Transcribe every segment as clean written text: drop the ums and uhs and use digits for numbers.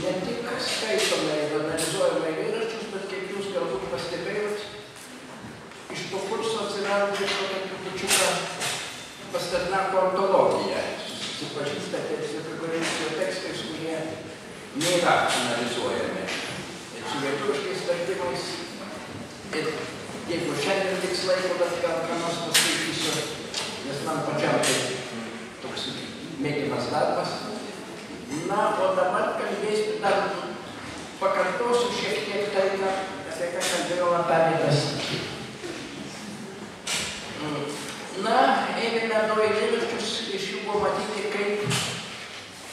ne tik skaitome ir analizuojame eilėraščius, bet kaip jūs galbūt pastebėjot, iš to kurso atsirado tokia trupučiuką Pasternako antologija. Susipažįstate su kai kuriais jo tekstais, kurie nėra analizuojami. Ir su lietuviškais vertimais. Ir jeigu šiandien tiks laiko, bet gal ką nors paskaitysiu, nes man pačiam tai toks mėgiamas darbas. Na, o dabar kalbėsiu, dar pakartosiu šiek tiek tai, apie ką kalbėjau Antanas. Na, ėmėme nuo eilėraščius, iš jų buvo matyti, kaip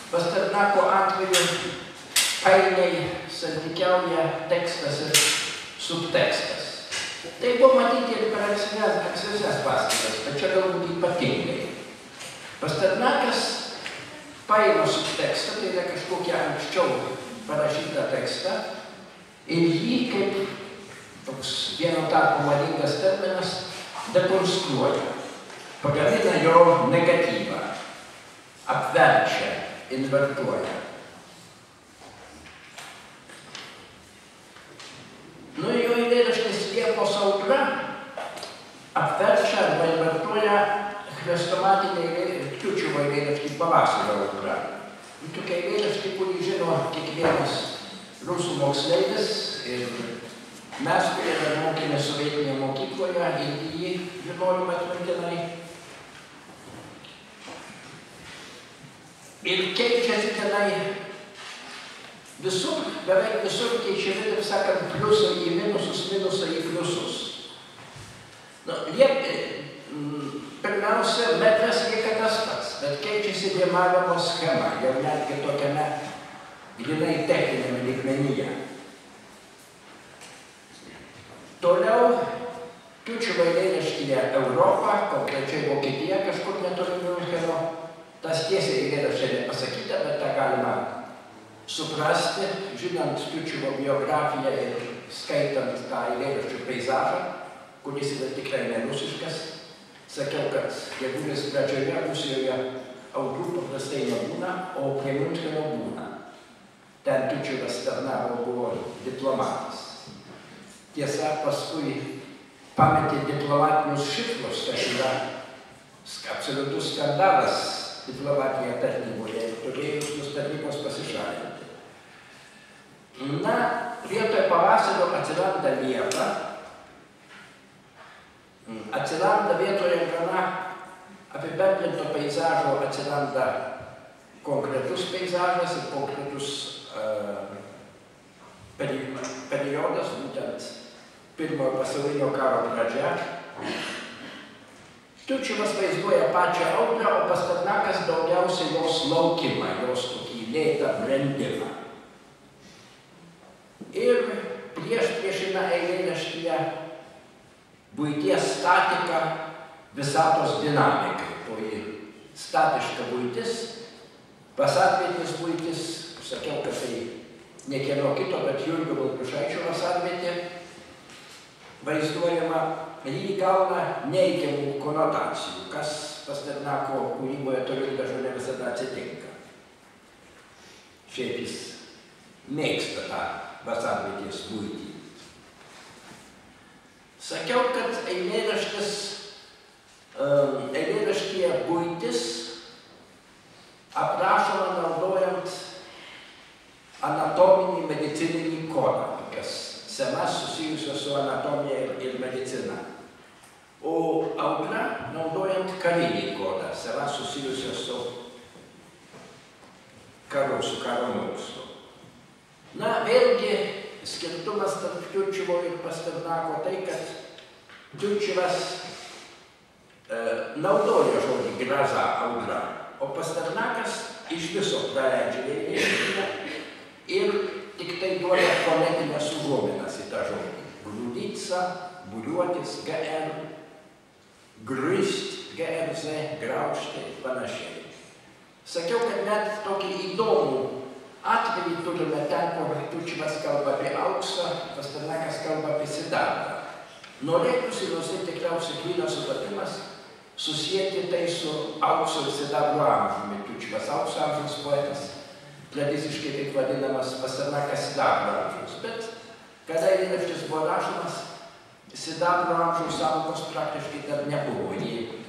Pasternako atveju painiai santykiauja tekstas ir subtekstas. Tai buvo matyti ir per ankstesnes paskaitas, bet čia galbūt ypatingai. Pasternakas paima subtekstą, tai yra kažkokią anksčiau parašytą tekstą, ir jį, kaip toks vieno tarpo madingas terminas, dekonstruoja. Pagamina jo negatyvą, apverčia, invertuoja. Nu, jo eilėraštis Liepos audra apverčia arba invertuoja chrestomatinį Kiučevo eilėraštį Pavasario audra. Tokia eilėraštį, kurį žino kiekvienas rusų moksleivis ir mes, kurie dar mokėme sovietinėje mokykloje, ir jį žinojome atmintinai. Ir keičiasi tenai visur, beveik visur keičiami, taip sakant, pliusai į minusus, minusai į pliusus. Pirmiausia, metras lieka tas pats, bet keičiasi dėmavimo schema, jau netgi tokiame grynai techninėme lygmenyje. Toliau Kiučevo eilėraštyje Europa, konkrečiai Vokietija, kažkur netoli Miuncheno. Tas tiesiai eilėraštyje nepasakyta, bet tą galima suprasti, žinant Kiučevo biografiją ir skaitant tą eilėraščių peizažą, kuris yra tikrai nerusiškas. Sakiau, kad gegužės pradžioje Rusijoje audrų paprastai nebūna, o prie Miuncheno būna. Ten Kiučevas tarnavo, buvo diplomatas. Tiesa, paskui pametė diplomatinius šifrus, kas yra absoliutus skandalas diplomatinėje tarnyboje, ir turėjo tos tarnybos pasišalinti. Na, vietoje pavasario atsiranda Liepa, atsiranda vietoje gana apibendrinto peizažo, atsiranda konkretus peizažas ir konkretus periodas, būtent Pirmojo pasaulinio karo pradžia. Kiučevas vaizduoja pačią audrą, o Pasternakas daugiausiai jos laukimą, jos tokį lėtą brendimą. Ir priešina eilėraštyje buities statiką visatos dinamikai. Toji statiška buitis, vasarvietės buitis, sakiau, kad tai ne kieno kito, bet Jurgio Baltrušaičio vasarvietė vaizduojama, jį gauna neigiamų konotacijų, kas Pasternako kūryboje toli gražu ne visada atsitinka. Šiaip jis mėgsta tą vasarvietės buitį. Sakiau, kad eilėraštyje buitis aprašoma naudojant anatominį medicininį kodą, tokias senas susijusios su anatomija ir medicina. O audra naudojant karinį kodą, senas susijusios su karu, su karo mokslu. Na, vėlgi, skirtumas tarp Kiučevo ir Pasternako tai, kad Kiučevas naudoja žodį graža audra, o Pasternakas iš viso praleidžia eilėraštyje ir tik tai duoda fonetinės užuominas į tą žodį. Grūdica, būriuotis, GR, grįžt, GRZ, graužti ir panašiai. Sakiau, kad net tokį įdomų atvejį turime ten, kur Kiučevas kalba apie auksą, Pasternakas kalba apie sidabrą. Norėtųsi, nors tai tikriausiai grynas supratimas, susijęti tai su aukso ir sidabro amžiumi. Kiučevas aukso amžiaus poetas, tradiciškai taip vadinamas Pasternakas sidabro amžius. Bet kada eilėraštis buvo rašomas, sidabro amžiaus sąvokos praktiškai dar nebuvo, jį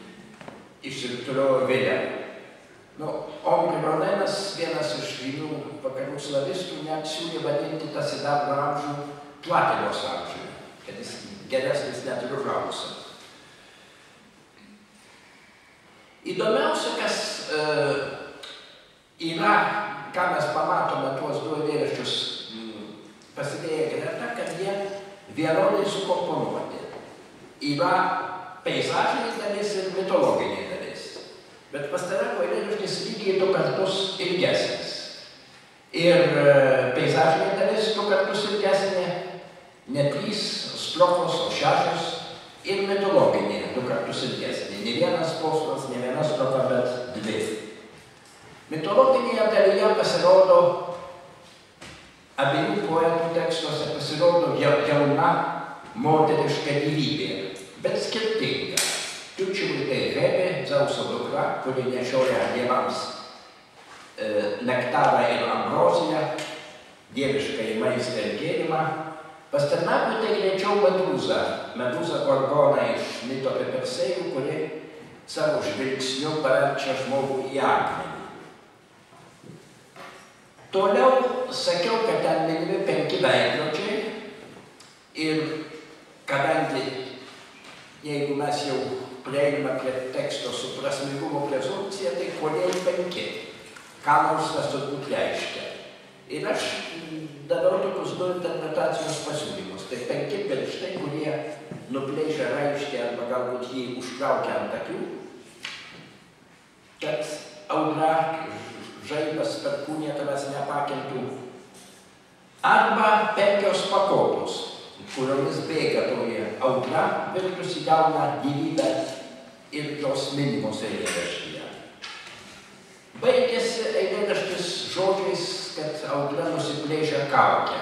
išsirutuliojo vėliau. Omri Rolenas, vienas iš žymių vakarų slavistų, net siūlė vadinti tą sidabro amžių platinos amžių, kad jis geresnis net ir už auksą. Įdomiausia, kas yra, ką mes pamatome tuos du eilėraščius pasidėję greta, kad jie vienodai sukomponuoti. Yra peizažinė dalis ir mitologinė dalis. Bet Pasternako eilėraštis lygiai 2 kartus ilgesnis. Ir peizažinė dalis 2 kartus ilgesnė, ne 3 strofos, o 6, ir mitologinė 2 kartus ilgesnė. Ne vienas posmas, ne viena strofa, bet 2. Mitologinėje dalyje pasirodo, abiejų poetų tekstuose pasirodo jauna moteriška gyvybė, bet skirtinga. Tučivui tai Hebe, Dzeuso dukra, kuri nešioja dievams nektarą ir ambroziją, dieviškai maistą ir gėrimą. Pasternakui tai greičiau Meduza Gorgona iš mito apie Persėjų, kuri savo žvilgsniu paverčia žmogų į akmenį. Toliau sakiau, kad ten minimi 5 veidrodžiai ir kadangi, jeigu mes jau prieiname prie teksto su prasmingumo prezumpcija, tai kodėl 5? Ką nors tas turbūt reiškia. Ir aš daviau tokius 2 interpretacijos pasiūlymus. Tai 5 pirštai, kurie nuplėšia raištį arba galbūt jį užtraukia ant akių, kad audra, žaibas per kūnę tavęs nepakeltų. Arba 5 pakopos, kuriomis bėga toji audra, virtusi gauna gyvybę ir jos minimos eilėraštyje. Baigėsi eilėraštis žodžiais, kad audra nusiplėšia kaukę.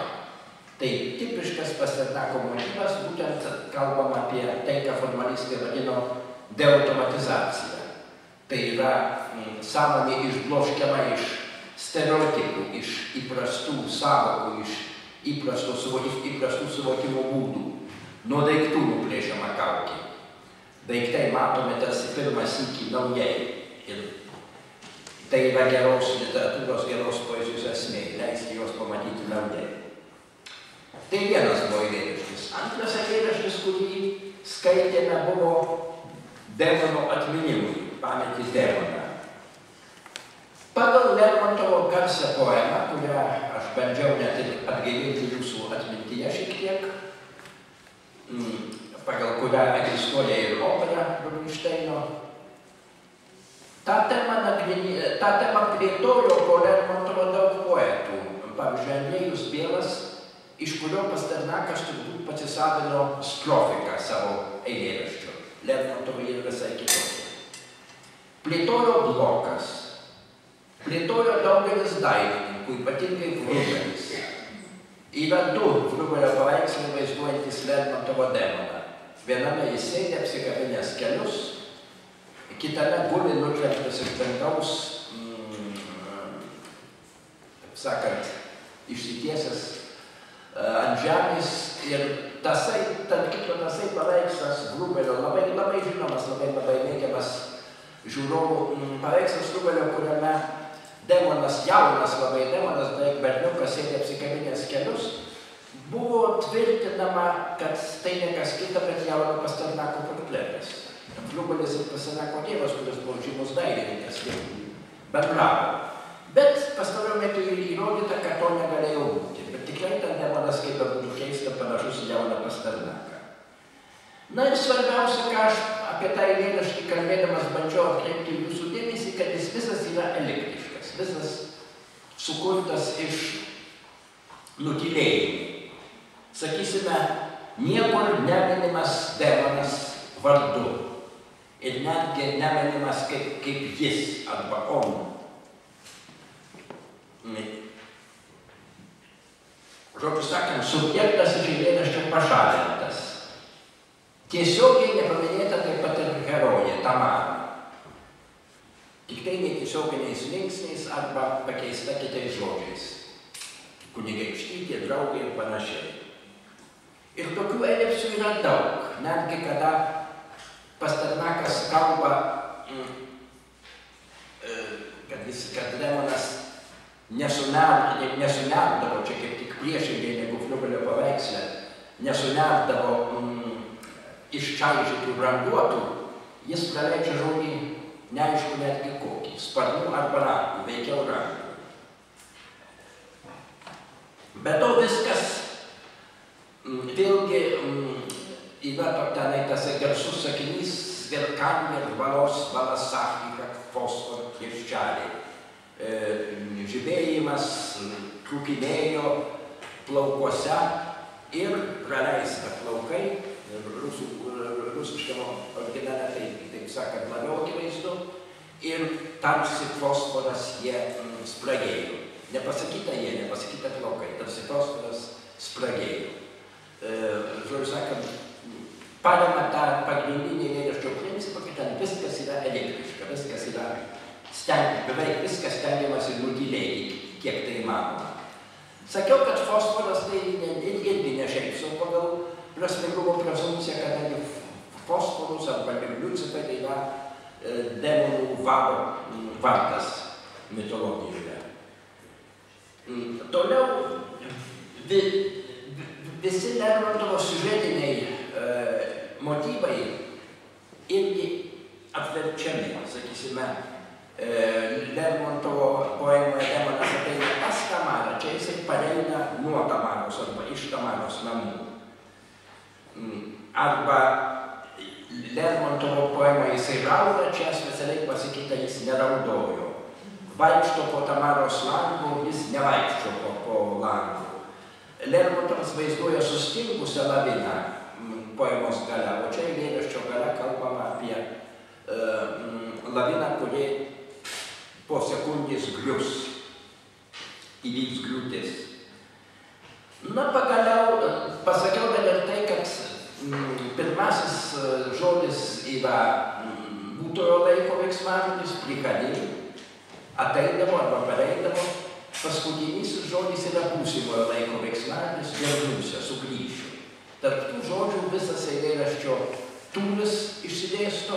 Tai tipiškas Pasternako motyvas, būtent kalbama apie tai, ką formalistai vadino deautomatizacija. Tai yra sąmonė išbloškiama iš stereotipų, iš įprastų sąvokų, iš įprastų suvokimo būdų. Nuo daiktų nuplėšiama kaukė. Daiktai matome tarsi pirmą sykį naujai. Ir tai yra geros literatūros, geros poezijos esmė, leisti juos pamatyti naujai. Tai vienas buvo eilėraštis. Antras eilėraštis, kurį skaitėme, buvo demono atminimui, pametį demoną. Pagal Lermontovo garsią poemą, kurią aš bandžiau net ir atgaivinti jūsų atmintyje šiek tiek, pagal kurią egzistuoja ir opera Rubinšteino, tą temą plėtojo po Lermontovo daug poetų. Pavyzdžiui, Andrėjus Bielas, iš kurio Pasternakas turbūt pasisavino strofiką savo eilėraščio. Lermontovo yra visai kitokia. Plėtojo Blokas. Plėtojo daugelis dailininkų, ypatingai Vrubelis. Yra 2 Vrubelio paveikslai vaizduojantis Lermontovo demoną. Viename jis sėdi apsikabinęs kelius, kitame guli nutrenktas iš dangaus, sakant, išsitiesęs ant žemės. Ir tasai, tarp kitko tasai paveikslas Vrubelio, labai žinomas, labai mėgiamas žiūrovų paveikslas Vrubelio, kuriame demonas, jaunas labai demonas, beveik berniukas sėdi apsikabinęs kelius, buvo tvirtinama, kad tai nekas kita, bet jauno Pasternako portretas. Vrubelis ir Pasternako tėvas, kuris buvo žymus dailininkas, bendravo. Bet pastaruoju metu įrodyta, kad to negalėjo būti. Bet tikrai ten demonas, kaip būtų keista, panašus į jauną Pasternaką. Na ir svarbiausia, ką aš apie tą eilėraštį kalbėdamas bandžiau atkreipti jūsų dėmesį, kad jis visas yra eliptiškas, visas sukurtas iš nutylėjimų. Sakysime, niekur neminimas demonas vardu ir netgi neminimas kaip jis arba on. Žodžiu sakant, subjektas iš eilėraščio pašalintas. Tiesiogiai nepaminėta taip pat ir herojė Tamara. Tik tai netiesioginiais linksniais arba pakeista kitais žodžiais. kunigaikštytė, draugė ir panašiai. Ir tokių elipsų yra daug. Netgi kada Pasternakas kalba, kad Lemanas nesunerdavo, čia kaip tik priešingai negu Fliugelio paveiksle, nesunerdavo iščaižytų branduotų, jis praleidžia žodį neaišku netgi kokį, sparnų arba rankų, veikiau rankų. Bet to viskas vėlgi yra tenai tas garsus sakinys Sverkanie valos valasachį, kad fosfor kirščeliai. Žibėjimas trūkinėjo plaukuose ir praleista plaukai, rusiškame originale, taip sakant, labiau akivaizdu, ir tarsi fosforas jie spragėjo. Nepasakyta plaukai, tarsi fosforas spragėjo. Žodžiu sakant, parema tą pagrindinį eilėraščio principą, kad ten viskas yra elektriška, viskas yra beveik viskas stengiamasi nutylėti, kiek tai įmanoma. Sakiau, kad fosforas tai irgi ne šiaip sau pagal prasmingumo prezumpciją, kadangi fosforus arba liucifer tai yra demonų vado vardas mitologijoje. Toliau visi Lermontovo siužetiniai motyvai irgi apverčiami, sakysime, Lermontovo poemoje Demonas ateina pas Tamarą, čia jisai pareina nuo Tamaros arba iš Tamaros namų. Arba Lermontovo poemoje jisai rauda, čia specialiai pasakyta, jis neraudojo. Vaikšto po Tamaros langu, jis nevaikšto po langu. Lermontovas vaizduoja sustingusią laviną poemos gale, o čia eilėraščio gale kalbama apie laviną, kuri po sekundės grius, įvyks griūtis. Na, pagaliau pasakiau dar ir tai, kad pirmasis žodis yra būtojo laiko veiksmažodis, prikadė, ateidavo arba pareidavo. Paskutinysis žodis yra būsimojo laiko veiksmažodis, vėliausia, sugrįšiu. Tarp tų žodžių visas eilėraščio tūris išsidėsto,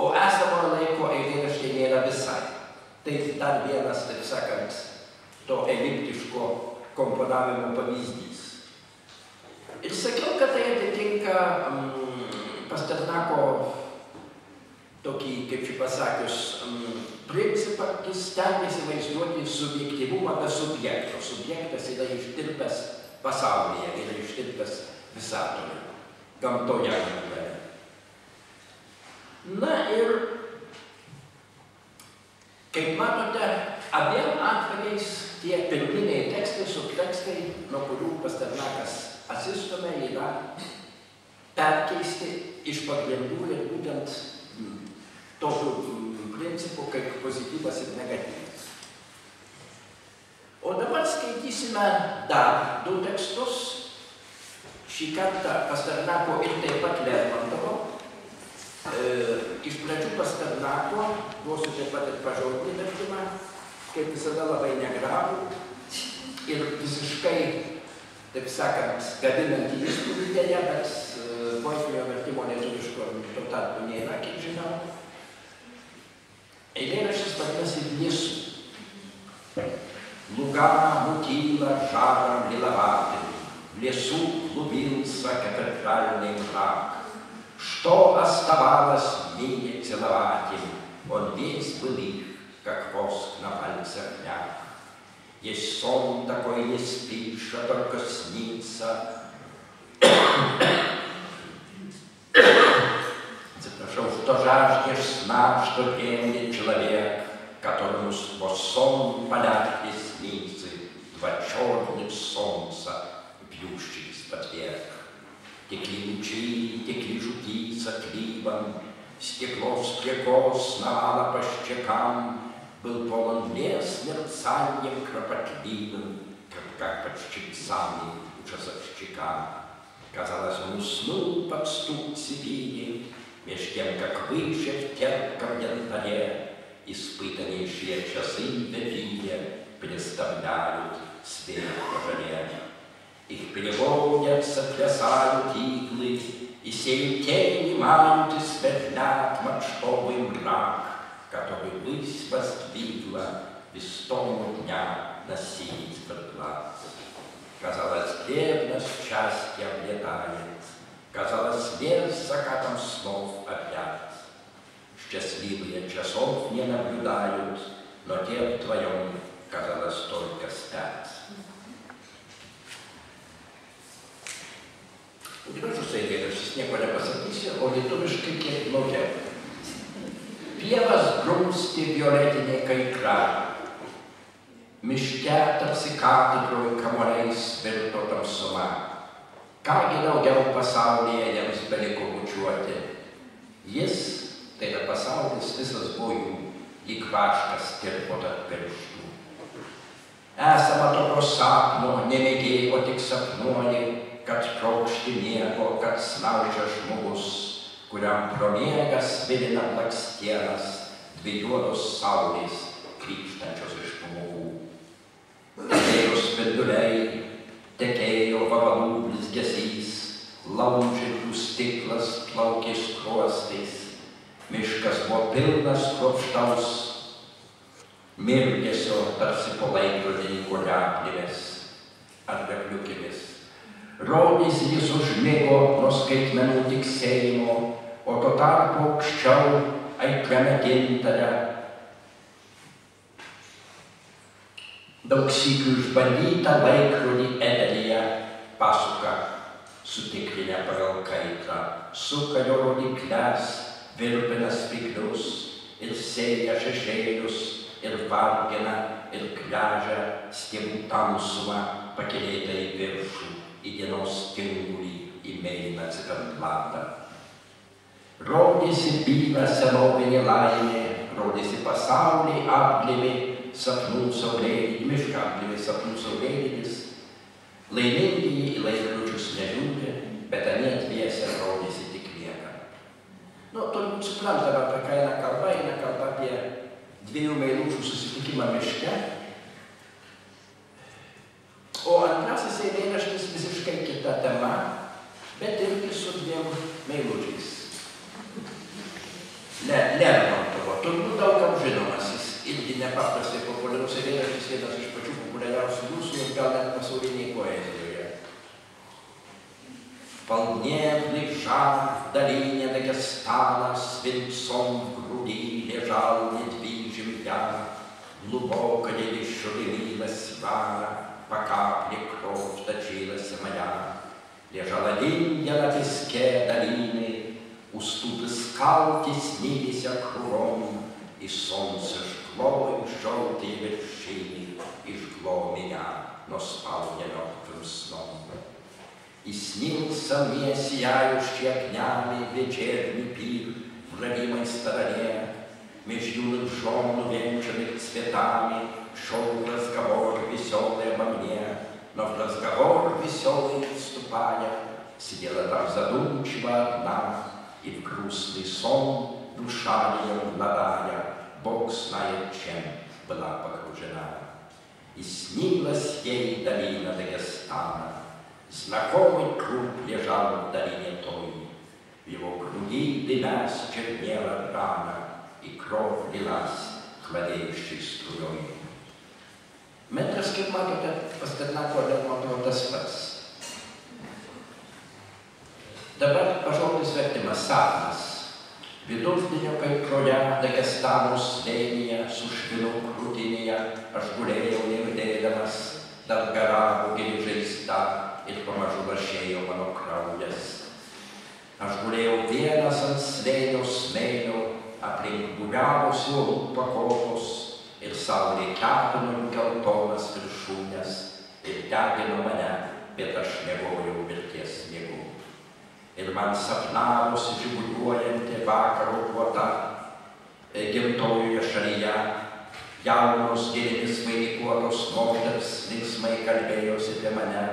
o esamojo laiko eilėraščiai nėra visai. Tai dar vienas, taip sakant, to eliptiško komponavimo pavyzdys. Ir sakiau, kad tai atitinka Pasternako tokį, kaip čia pasakius, principą, jis stengiasi vaizduoti subjektyvumą be subjekto. Subjektas yra ištirpęs pasaulyje, yra ištirpęs visatoje, gamtoje gamtoje. Na ir, kaip matote, abiem atvejais tie pirminiai tekstai, subtekstai, nuo kurių Pasternakas atsistumia, yra perkeisti iš pagrindų ir būtent tokiu principu kaip pozityvas ir negatyvas. O dabar skaitysime dar du tekstus. Šį kartą Pasternako ir taip pat Lermontovo. Iš pradžių Pasternako, duosiu taip pat ir pažodinį vertimą, kaip visada labai negrabų ir visiškai, taip sakant, gadinantį įspūdį dėja, bet poetinio vertimo lietuviško tuo tarpu nėra, kiek žinau. Eilėraštis vadinasi Blėsų. Луга мутила жаром лиловатым, в лесу клубился кафедральный мрак. Что оставалось мне целовать им, он весь был их, как воск на пальцах мяг. Есть сон такой, не спишь, а только снится. Что жаждешь сна, что дремлет человек, которому сквозь сон полят ресницы, два черных солнца, бьющих из-под век. Текли лучи, текли жуки с отливом, стекло стекло сновало по щекам, был полон лес мерцанием кропотливым, как под щипцами у часовщика. Казалось, он уснул под стук цепи, меж тем, как выше в терпком янтаре испытаннейшие часы в Вавиле представляют свет сходятся, плясают иглы, и сей тени манит светлят мачтовый мрак, который высь воздвигла вестому дня на синий глаз. Казалось, древность счастья облетает, казалось, вес закатом снов опять. Счастливые часов не наблюдают, но те вдвоем, казалось, только спят. Gražus eilėraštis, nieko nepasakysiu, o lietuviškai kiek blogiau. Pievas grumsti violetiniai kaikra, miške tarsi katedroj kamuoliais virto tamsuma. Kągi daugiau pasaulyje jiems beliko bučiuoti. Jis, tai yra pasaulis, visas buvo jų, lyg vaškas tirpo tarp pirštų. Esama tokio sapno, nemėgėjo tik sapnuoji, kad trokšti miego, kad snaudžia žmogus, kuriam pro miegą svilina blakstienas, dvi juodos saulės krykštančios iš pamokų. Tekėjo spinduliai, tekėjo vabalų blizgesys, laužikų stiklas plaukė skruostais, miškas buvo pilnas kruopštaus mirgesio, tarsi po laikrodininko replėmis ar repliukėmis. Rodys jis užmigo nuo skaitmenų tiksėjimo, o tuo tarpu aukščiau aitriame gintare. Daug sykių išbandytą laikrodį Edelyje pasuka, sutikrinę pagal kaitrą, suka jo rodykles, virpina spyglius ir sėja šešėlius, ir vargina, ir gręžia stiebų tamsumą pakėlėtą į viršų, į dienos tingulį, į mėlyną ciferblatą. Rodėsi byra senovinė laimė, rodėsi pasaulį apglėmė sapnų saulėlydis, mišką apglėmė sapnų saulėlydis. Laimingieji į laikrodžius nežiūri, bet anie dviese rodėsi tik viena. Nu, turbūt suprantame, apie ką eina kalba apie dviejų meilužių susitikimą miške. O antrasis eilėraštis visiškai kita tema, bet irgi su dviem meilužiais. Lermontovo, turbūt daugam žinomas, jis irgi nepaprastai populiarus eilėraštis, vienas iš pačių populiariausių mūsų ir gal net pasauliniai poezijoje. Полнебный жар в долине Дагестана свинцом в груди лежал недвижим я, глубоко ли еще дымилась рана, по капле кровь точилась моя. Лежала линья на песке долины, уступы скал теснились кругом, и солнце жгло их желтые вершины, и жгло меня, но спал я мертвым сном. И снился мне сияющий огнями вечерний пир в родимой стороне, меж юных жен, увенчанных цветами, шел разговор веселый обо мне, но в разговор веселый не вступая, сидела там задумчиво одна, и в грустный сон душа ее младая, Бог знает чем, была погружена. И снилась ей долина Дагестана, знакомый труп лежал в долине той, в его груди дымясь чернела рана, и кровь лилась хладеющей струей. Metras, kaip matote, Pasternako Lermontovo tas pats. Dabar pažodis vertimas sapnas. Vidurdienio kaitroje Dagestano slėnyje su švinu krūtinėje aš gulėjau nejudėdamas, dar garavo gili žaizda ir pamažu lašėjo mano kraujas. Aš gulėjau vienas ant slėnio smėlio, aplink būriavosi uolų pakopos, ir saulė kepino geltonas viršūnes ir degino mane, bet aš miegojau mirties miegu. Ir man sapnavosi žiburiuojanti vakaro puota gimtojoje šalyje, jaunos gėlėmis vainikuotos moters linksmai kalbėjosi apie mane,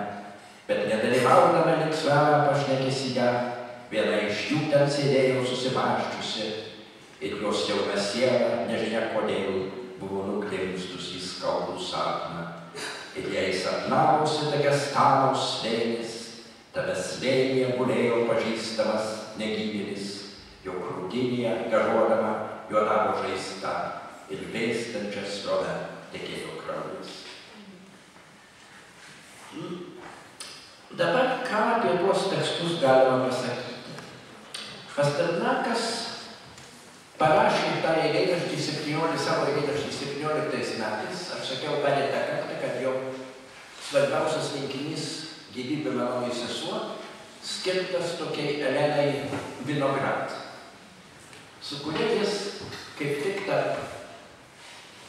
bet nedalyvaudama linksmame pašnekesyje, viena iš jų ten sėdėjo susimąsčiusi ir jos jauna siela, nežinia kodėl, buvo nukrimstus į skaudų sapną. Ir jai sapnavosi Dagestano slėnis, tave slėnyje gulėjo pažįstamas negyvėlis, jo krūtinėje garuodama juodavo žaizda ir vėstančia srove tekėjo kraujas. Dabar ką apie tuos tekstus galima pasakyti? Pasternakas parašė tą eilėraštį savo eilėraštį 17 metais. Aš sakiau pereitą kartą, kad jo svarbiausias rinkinys Gyvybė manoji sesuo skirtas tokiai Elenai Vinograd, su kuria jis kaip tik tarp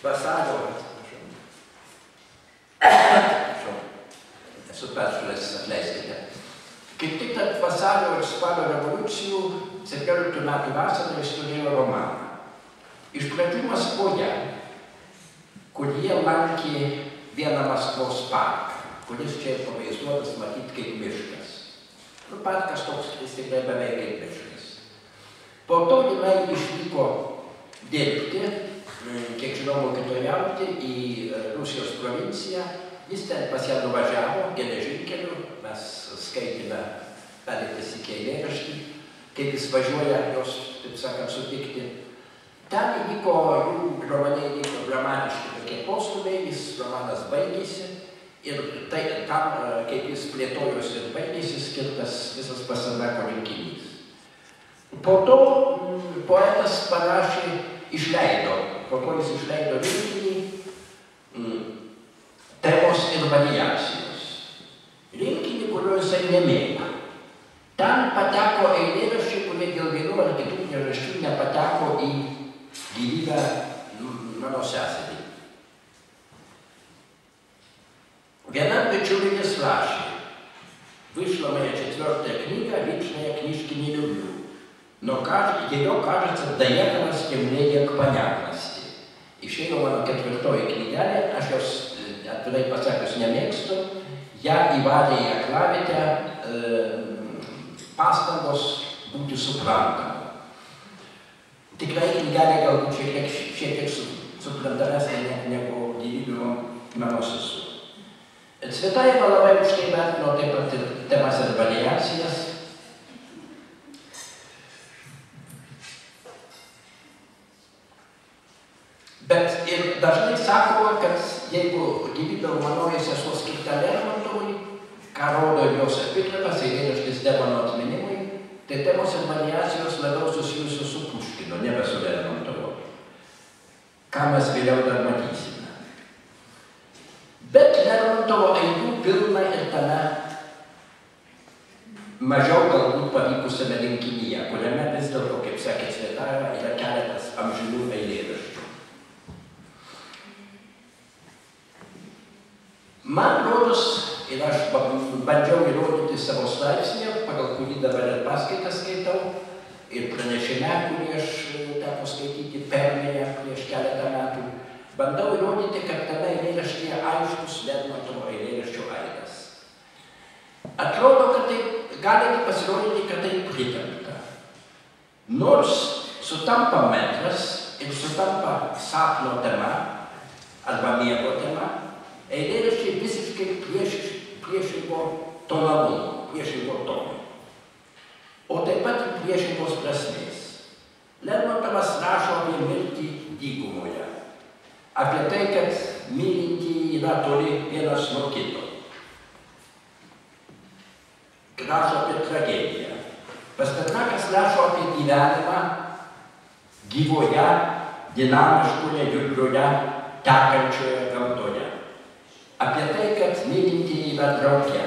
vasario, esu peršalęs, atleiskite, kaip tik tarp vasario ir spalio revoliucijų 17 metų vasarą jis turėjo romaną. Iš pradžių Maskvoje, kur jie lankė vieną Maskvos parką, kuris čia pavaizduotas matyti kaip miškas. Parkas toks, jis tikrai beveik kaip miškas. Po to jinai išvyko dirbti, kiek žinau, mokytojauti į Rusijos provinciją. Jis ten pas ją nuvažiavo geležinkeliu, mes skaitėme pereitas iki eilėraštį, kaip jis važiuoja jos, taip sakant, sutikti. Ten įvyko, jų romane įvyko dramatiški tokie postūmiai, jis romanas baigėsi. Ir tai tam, kaip jis plėtojosi ir baigėsi, skirtas visas Pasternako rinkinys. Po to poetas parašė, po to jis išleido rinkinį Temos ir variacijos. Rinkinį, kurio jisai nemėgo. Ten pateko eilėraščiai, kurie dėl vienų ar kitų priežasčių nepateko į Gyvybę mano seserį. Vienam bičiulis rašė, вышла моя 4-я книга «Личная книжки не люблю», но ее, кажется, доехала стремление к понятности. Išėjo mano 4-oji knygelė, aš jos atvirai pasakius nemėgstu, ją įvarė į aklavietę pastangos būti suprantama. Tikrai knygelė galbūt šiek tiek suprantamesnė negu Gyvybė mano sesuo. Cvetajeva labai už tai vertino taip pat ir temas ir variacijas. Bet ir dažnai sakoma, kad jeigu Gyvybė manoji sesuo skirta Lermontovui, ką rodo jos epikletas, eilėraštis Demono atminimui, tai temos ir variacijos labiau susijusios su Puškinu, nebe su Lermontovu. Ką mes vėliau dar matysime. Bet Lermontovo eilių pilna ir tame mažiau galbūt pavykusiame rinkinyje, kuriame vis dėlto, kaip sakė Cvetajeva, yra keletas amžinų eilėraščių. Man rodos, ir aš bandžiau įrodyti savo straipsnį, pagal kurį dabar ir paskaitą skaitau, ir pranešime, kurį aš teko skaityti Permėje prieš keletą metų, bandau įrodyti, kad tame eilėraštyje aiškus Lermontovo eilėraščio aidas. Atrodo, kad taip gali pasirodyti, kad tai pritempta. Nors sutampa metras ir sutampa sapno tema arba miego tema, eilėraščiai visiškai priešingo tonalumo, priešingo tono. O taip pat ir priešingos prasmės. Lermontovas rašo apie mirtį dykumoje. Apie tai, kad mylintieji yra toli vienas nuo kito. Rašo apie tragediją. Pasternakas rašo apie gyvenimą gyvoje, dinamiškoje, judrioje, tekančioje gamtoje. Apie tai, kad mylintieji yra drauge.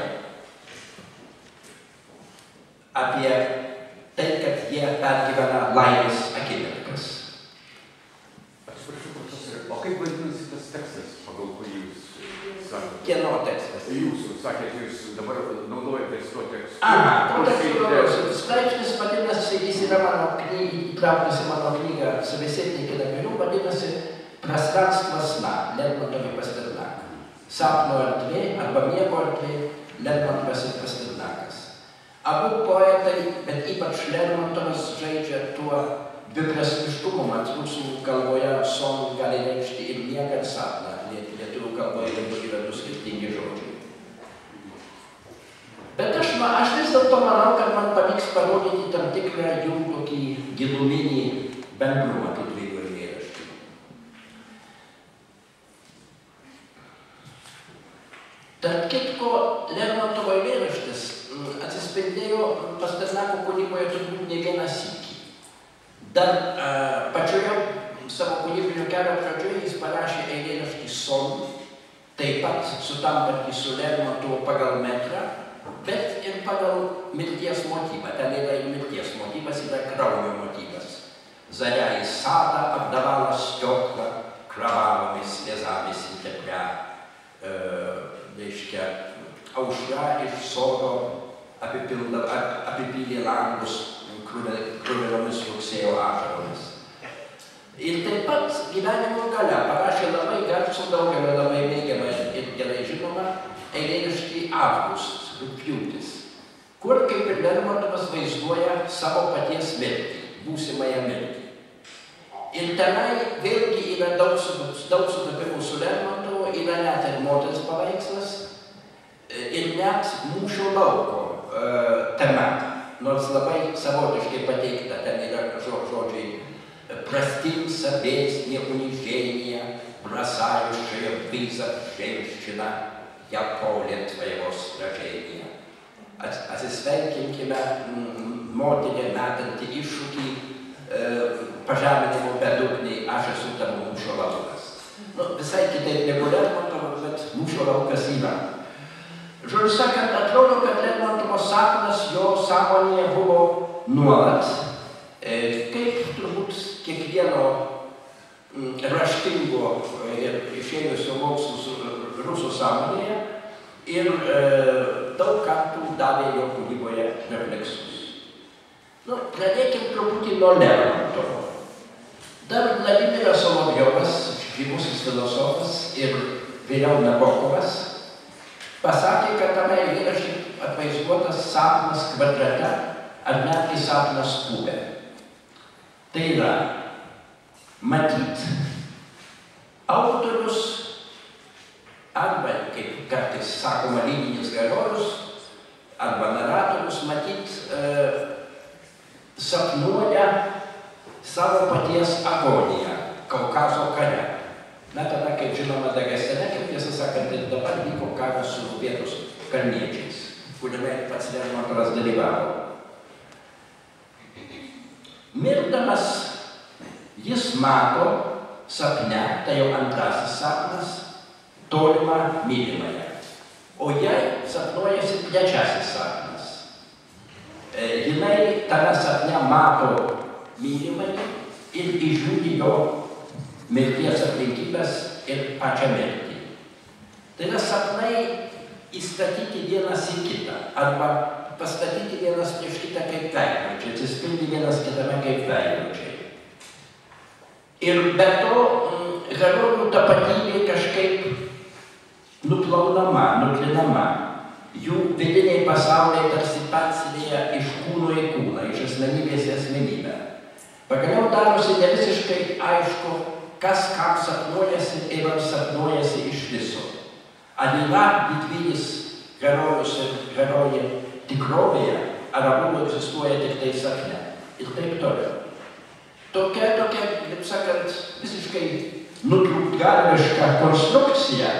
Apie tai, kad jie pergyvena laimės akimirkas. O kaip vadinasi tas tekstas, pagal kurį jūs sakote? Kieno tekstas? Jūsų sakėte, jūs dabar naudojatės tuo tekstu. Straipsnis vadinasi, jis yra įtrauktas į mano knygą Savesėtnikė Dagalių, vadinasi Пространство сна, Lermontovui Pasternak. Sapno erdvė arba miego erdvė, Lermontovas ir Pasternakas. Abu poetai, bet ypač Lermontovas žaidžia tuo dviprasmiškumu, mat mūsų kalboje son gali reikšti ir miegą ir sapną. Lietuvių kalboje yra du skirtingi žodžiai. Bet aš dėlto manau, kad man pavyks parodyti tam tikrą jų tokį giluminį bendrumą tų dviejų eilėraščių. Tarp kitko, Lermontovo eilėraštis atsispindėjo Pasternako kūryboje turbūt ne vieną sykį. Dar pačioje savo kūrybinio kelio pradžioje jis parašė eilėraštį Son, taip pat sutampantį su Lermontovu pagal metrą, bet ir pagal mirties motyvą. Ten yra ir mirties motyvas, yra kraujo motyvas. Заря из сада обдавала стекла кровавыми слезами сентября. Reiškia, aušra iš sodo apipylė langus kruvinomis rugsėjo ašaromis. Ir taip pat gyvenimo gale parašė labai garsų, daugelio labai mėgiamą ir gerai žinomą eilėraštį Avgust, rugpjūtis, kur kaip ir Lermontovas vaizduoja savo paties mirtį, būsimąją mirtį. Ir tenai vėlgi yra daug sutapimų su Lermontovu, yra net ir moters paveikslas ir net mūšio lauko tema, nors labai savotiškai pateikta, ten yra žodžiai простился песня унижения, бросающая вызов женщина, я поле твоего сражения. Atsisveikinkime moterį metantį iššūkį, pažeminimo bedugniai, aš esu tavo mūšio laukas. Visai kitaip negu Lermontovo, bet mūšio laukas yra. Žodžiu sakant, atrodo, kad Lermontovo sapnas jo sąmonėje buvo nuolat, kaip turbūt kiekvieno raštingo ir išėjusio mokslus rusų sąmonėje ir daug kartų davė jo kūryboje refleksus. Pradėkim truputį nuo Lermontovo. Dar Vladimiras Solovjovas, žymusis filosofas ir vėliau Nabokovas, pasakė, kad tame eilėraštyje atvaizduotas sapnas kvadrate ar netgi sapnas kube. Tai yra, matyt, autorius arba, kaip kartais sakoma, lyginis herojus arba naratorius, matyt, sapnuoja savo paties agoniją Kaukazo kare. Na, tada, kaip žinoma, Dagestane, kaip tiesą sakant, ir dabar vyko karas su vietos kalniečiais, kuriame pats Lermontovas dalyvavo. Mirdamas jis mato sapne, tai jau antrasis sapnas, tolimą mylimąją. O jai sapnuojasi trečiasis sapnas. Jinai tame sapne mato mylimąjį ir įžiūri jo mirties aplinkybės ir pačią mirtį. Tai yra sapnai įstatyti vienas į kitą, arba pastatyti vienas prieš kitą kaip veidrodžiai, atsispindi vienas kitame kaip veidrodžiai. Ir be to herojų tapatybė kažkaip nuplaunama, nutrinama. Jų vidiniai pasauliai tarsi persilieja iš kūno į kūną, iš asmenybės į asmenybę. Pagaliau darosi ne visiškai aišku, kas kam sapnuojasi ir ar sapnuojasi iš viso. Ar yra didvyris herojus ir herojė tikrovėje, ar abu egzistuoja tik tai sapne. Ir taip toliau. Tokia, kaip sakant, visiškai nutrūktgalviška konstrukcija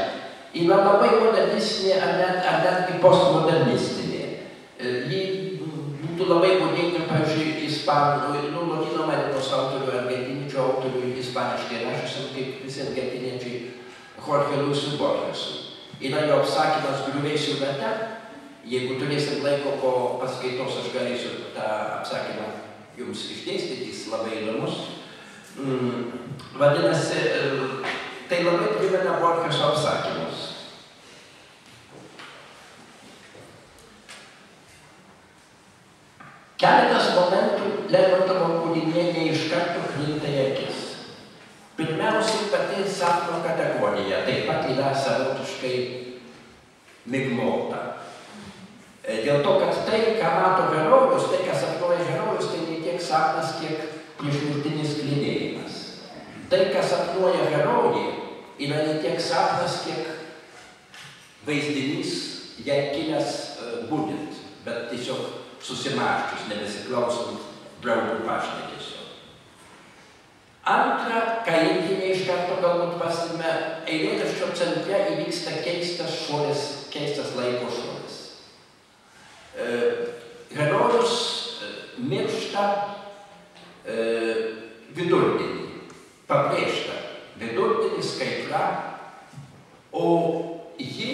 yra labai modernistinė ar netgi postmodernistinė. Ji būtų labai būdinga, pavyzdžiui, Lotynų Amerikos autorių, argentiniečių autorių, ispaniškai rašysim, kaip visi argentiniečiai, Jorge Luisui Borgesui. Yra jo apsakymas Griuvėsių vieta. Jeigu turėsit laiko po paskaitos, aš galėsiu tą apsakymą jums išdėstyti, jis labai įdomus. Vadinasi, tai labai primena Borgeso apsakymus. Keletas momentų Lermontovo kūrinyje ne iš karto krinta į akis. Pirmiausiai pati sapno kategorija taip pat yra savotiškai miglota. Dėl to, kad tai, ką mato herojus, tai, ką sapnuoja herojus, tai ne tiek sapnas, kiek priešmirtinis klinėjimas. Tai, ką sapnuoja herojai, yra ne tiek sapnas, kiek vaizdinys jai kilęs budint. bet tiesiog susimaščius, nebesiklausant draugų pašnekesio. Antra, ką irgi ne iš karto galbūt pastebime, eilėraščio centre įvyksta keistas laiko šuolis. Herojus miršta vidurdienį, pabrėžta vidurdienį skaidra, o ji,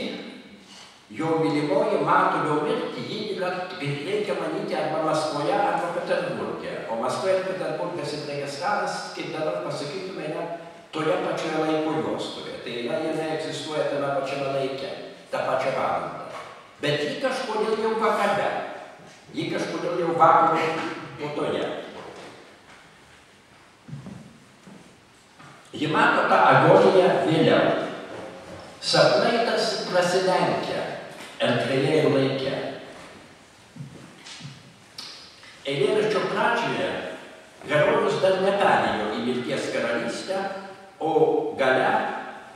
jo mylimoji mato jo mirtį, ji yra, reikia manyti, arba Maskvoje, arba Peterburge. O Maskvoje ir Peterburgas ir Dagestanas, kaip dabar pasakytume, yra toje pačioje laiko juostoje. Tai yra, jie neegzistuoja tame pačiame laike, tą pačią valandą. Bet ji kažkodėl jau vakare, ji kažkodėl jau vakaro puotoje. Ji mato tą agoniją vėliau. Sapnai tarsi prasilenkia erdvėje ir laike. Eilėraščio pradžioje herojus dar neperėjo į mirties karalystę, o gale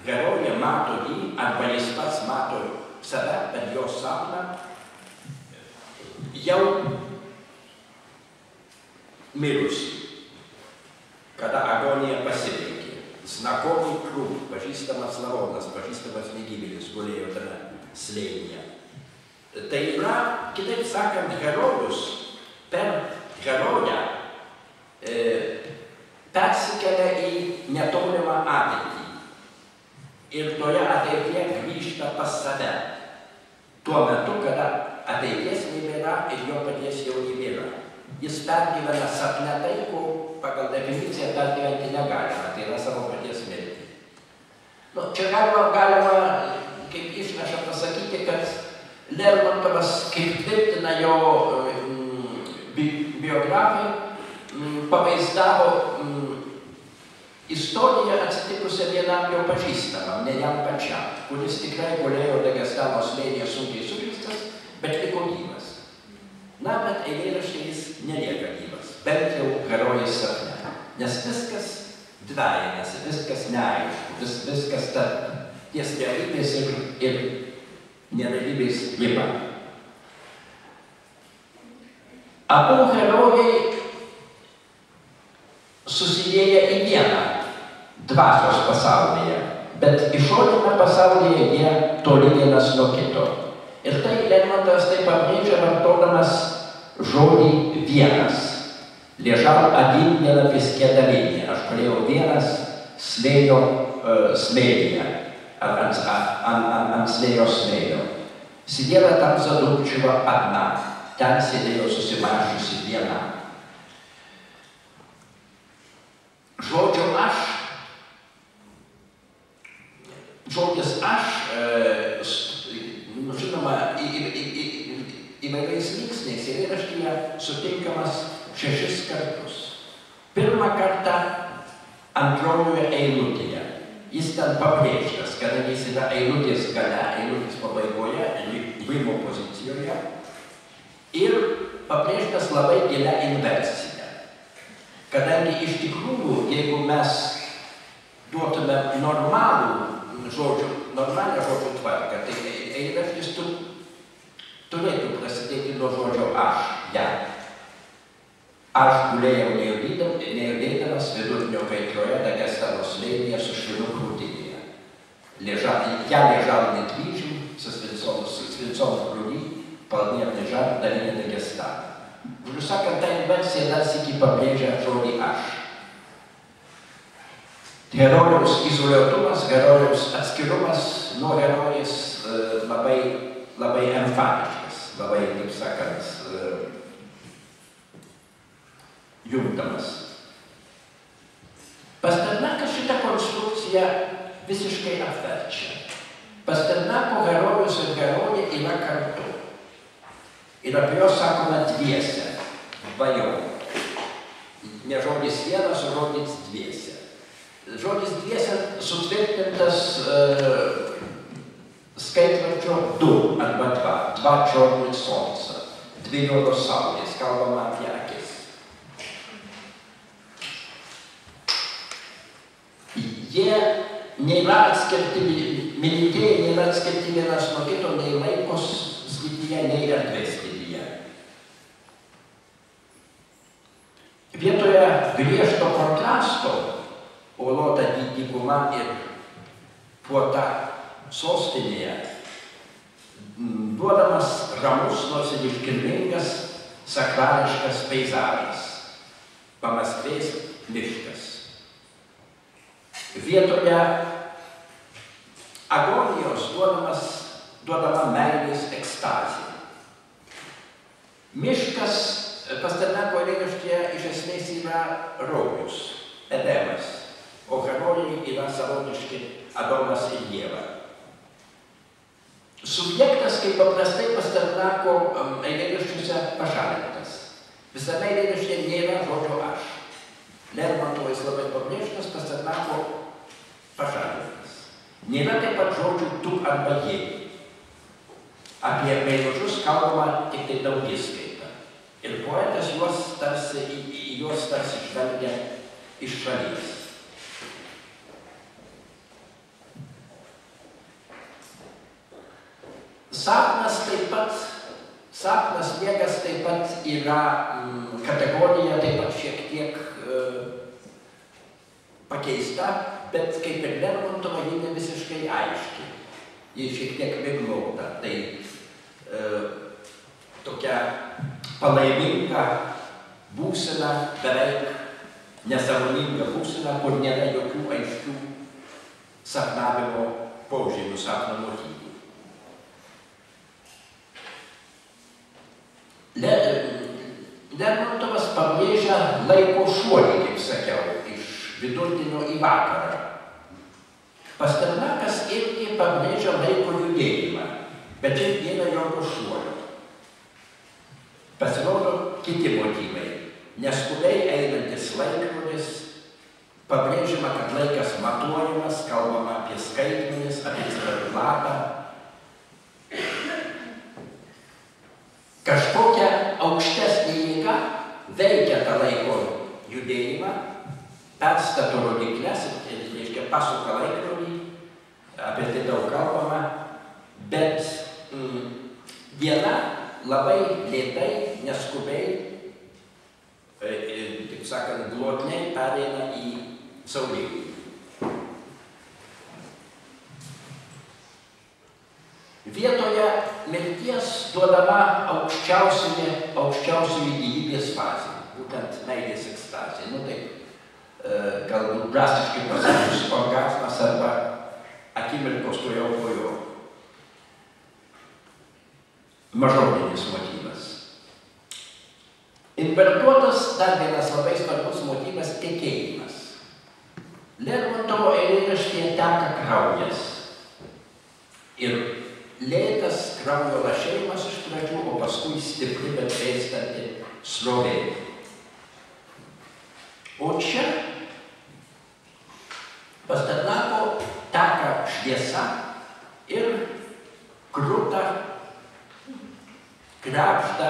herojė mato jį, arba jis pats mato save per jo sapną, jau mirusį, kada agonija pasibaigė. Znakomy krūv, pažįstamas lavonas, pažįstamas negyvėlis gulėjo tame slėnyje. Tai yra, kitaip sakant, herojus per heroję persikelia į netolimą ateitį. Ir toje ateityje grįžta pas save. Tuo metu, kada ateities nebėra ir jo paties jau nebėra. Jis pergyvena sapne tai, ko pagal definiciją pergyventi negalima, tai yra savo paties mirtį. Čia galima kaip išnaša pasakyti, kad Lermontovas, kaip tvirtina jo biografai, pavaizdavo istoriją atsitikusią vienam jo pažįstamam, ne jam pačiam, kuris tikrai gulėjo Dagestano slėnyje sunkiai sužeistas, bet liko gyvas. Na, bet eilėraštyje jis nelieka gyvas, bent jau herojais sapne, nes viskas dvejinasi, viskas neaišku, viskas tarp ties realybės ir nerealybės riba. Abu herojai susilieja į vieną dvasios pasaulyje, bet išorinėme pasaulyje jie toli vienas nuo kito. Ir tai Lermontovas tai pabrėžia vartodamas žodį vienas. Ležal один не на песке давления. Aš turėjau vienas slėnio smėlyje, ant slėnio smėlio. Sėdėla tam zadrupčiuva одна. Ten sėdėjo susimažiusi viena. Žodžio aš, žodis aš, žinoma, įvairiais linksniais eilėraštyje sutinkamas 6 kartus. Pirmą kartą antrojoje eilutėje. Jis ten pabrėžtas, kadangi jis yra eilutės gale, eilutės pabaigoje, rimo pozicijoje. Ir pabrėžtas labai gilia inversija. Kadangi iš tikrųjų, jeigu mes duotume normalią žodžių tvarką, tai eilėraštis turėtų prasidėti nuo žodžio aš, ja. Aš gulėjau nejudėdamas vidurdienio kaitroje Dagestano slėnyje su švinu krūtinėje. Я лежал недвижим, со свинцом в груди, полдня лежал в долине Дагестана. Žodžiu sakant, ta inversija dar sykį pabrėžia žodį aš. Herojaus izoliuotumas, herojaus atskirumas nuo herojės labai emfatiškas, labai, taip sakant, juntamas. Pasternakas šitą konstrukciją visiškai apverčia. Pasternako herojus ir herojė yra kartu. Ir apie juos sakoma dviese, dvajau. Ne žodis vienas, o žodis dviese. Žodis dviese sutvirtintas skaitvardžio du arba dva čornį solca, dvi juodos saulės, kalbama apie akis. Jie nėra atskirti, mylintieji nėra atskirti vienas nuo kito, nei laikos srityje, nei erdvės srityje. griežto kontrasto uolota dykuma ir puota sostinėje, duodamas ramus, nors ir iškilmingas sakrališkas peizažas, Pamaskvės miškas. Vietoje agonijos duodama meilės ekstazė. Miškas Pasternako eilėraštyje iš esmės yra rojus, Edemas, o herojai yra savotiški Adomas ir Ieva. Subjektas, kaip paprastai Pasternako eilėraščiuose, pašalintas. Visame eilėraštyje nėra žodžio aš. Lermontovo jis labai pabrėžtas, Pasternako pašalintas. Nėra taip pat žodžių tu arba jie. Apie meilužius kalbama tik tai daugiskaita. Ir poetas juos tarsi žvelgia iš šalies. Sapnas miegas taip pat yra kategorija, taip pat šiek tiek pakeista, bet kaip ir Lermontovo ji ne visiškai aiški. Ji šiek tiek miglota. Tai tokia palaiminga būsena, beveik nesąmoninga būsena, kur nėra jokių aiškių sapnavimo požymių, sapno motyvų. Lermontovas pabrėžia laiko šuolį, kaip sakiau, iš vidurdienio į vakarą. Pasternakas irgi pabrėžia laiko judėjimą, bet čia nėra jokio šuolio. Pasirodo kiti motyvai. Neskubiai einantis laikrodis, pabrėžiama, kad laikas matuojamas, kalbama apie skaitmenis, apie ciferblatą. Kažkokia aukštesnė jėga veikia tą laiko judėjimą, perstato rodykles, reiškia pasuka laikrodį, apie tai daug kalbama, bet diena labai lėtai, neskubiai, taip sakant, glotniai pereina į saulėlydį. Vietoje mirties duodama aukščiausioji gyvybės fazė, būtent meilės ekstazė. Nu taip, galbūt drastiškai pasakius, orgasmas arba akimirkos tuojau po jo. Mažorinis motyvas. Invertuotas dar vienas labai svarbus motyvas – tekėjimas. Lermontovo eilėraštyje teka kraujas. Ir lėtas kraujo lašėjimas iš pradžių, o paskui stipri, bet vėstanti srovė. O čia Pasternako teka šviesa ir kruta krapšta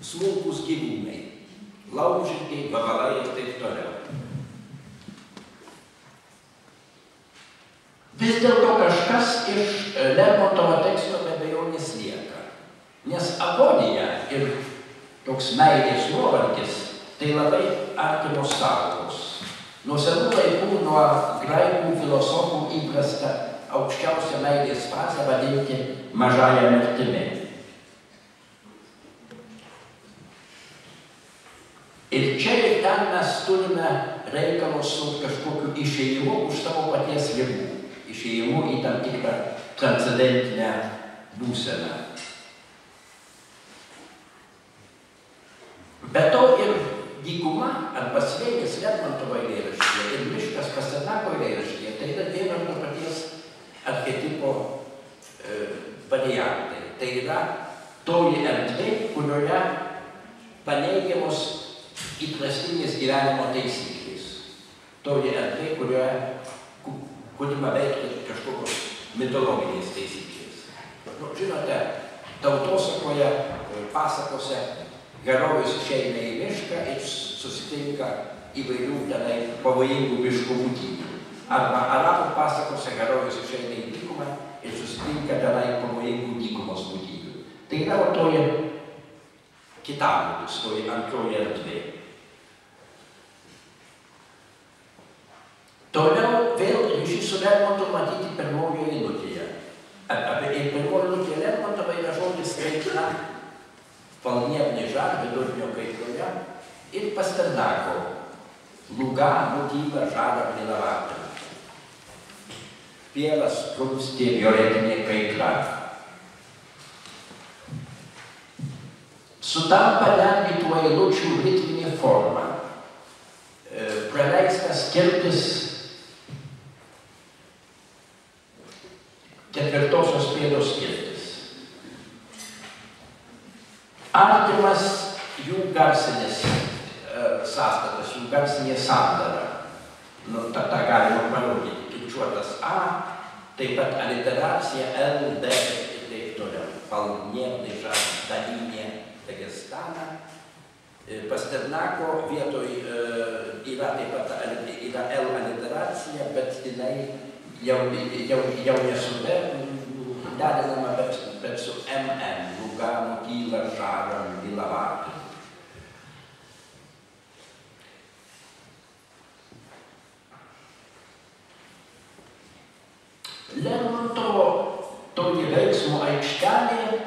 smulkūs gyvūnai, laužikai, vabalai ir taip toliau. Vis dėlto kažkas iš Lermontovo teksto be abejonės lieka, nes agonija ir toks meilės nuovargis tai labai artimos sąvokos. Nuo senų laikų, nuo graikų filosofų įprasta aukščiausią meilės fazę vadinti mažąją mirtimi. Ir čia ir ten mes turime reikalus su kažkokiu išėjimu už savo paties ribų, išėjimu į tam tikrą transcendentinę būseną. Be to ir dykuma arba slėnis Lermontovo eilėraštyje ir miškas Pasternako eilėraštyje tai yra vieno ir to paties archetipo variantai. Tai yra toji erdvė, kurioje paneigiamos įprastinės gyvenimo taisyklės. Toji erdvė, kuri paveikti kažkokios mitologinės taisyklės. Žinote, tautosakoje, pasakose herojus išeina į mišką ir susitinka įvairių tenai pavojingų miškų būtybių. Arba arabų pasakose herojus išeina į dykumą ir susitinka tenai pavojingų dykumos būtybių. Tai yra toji kitapus, toji antroji erdvė. galėtų matyti pirmojo eilutėje. Ir pirmojo eilutėje Lermontovo yra žodis kaitla, Valnievnė žar, vidurinio kaitloje, ir Pasternako, Luga, motyva, žara, milavata. Pievas prūstė violetinė kaitla. Sutampa netgi tų eilučių ritminė forma. Praleistas kirtis ketvirtosios pėdos kirtis. Artimas jų garsinis sąstatas, jų garsinė sandara. tą galima parodyti, kirčiuotas A, taip pat aliteracija L, D ir taip toliau. Palnievnai žar dalinė Dagestana. Pasternako vietoj yra taip pat yra L aliteracija, bet jinai jau nesu D dalinama, bet su MN, Lugano, Kyla, Žaram, Vilavatui. Lermontovo toji veiksmo aikštelė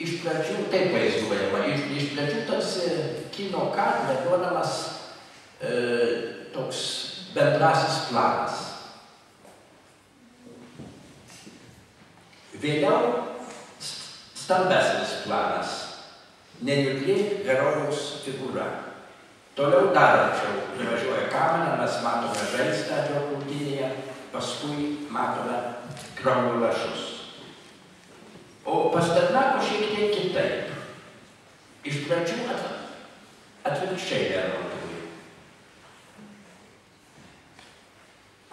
iš pradžių taip vaizduojama. Iš pradžių tarsi kino kadre duodamas toks bendrasis planas. Vėliau stambesnis planas, nejudli herojaus figūra. Toliau dar arčiau privažiuoja kamera, mes matome žaizdą jo krūtinėje, paskui matome kraujo lašus. O Pasternako šiek tiek kitaip. Iš pradžių atvirkščiai Lermontovui.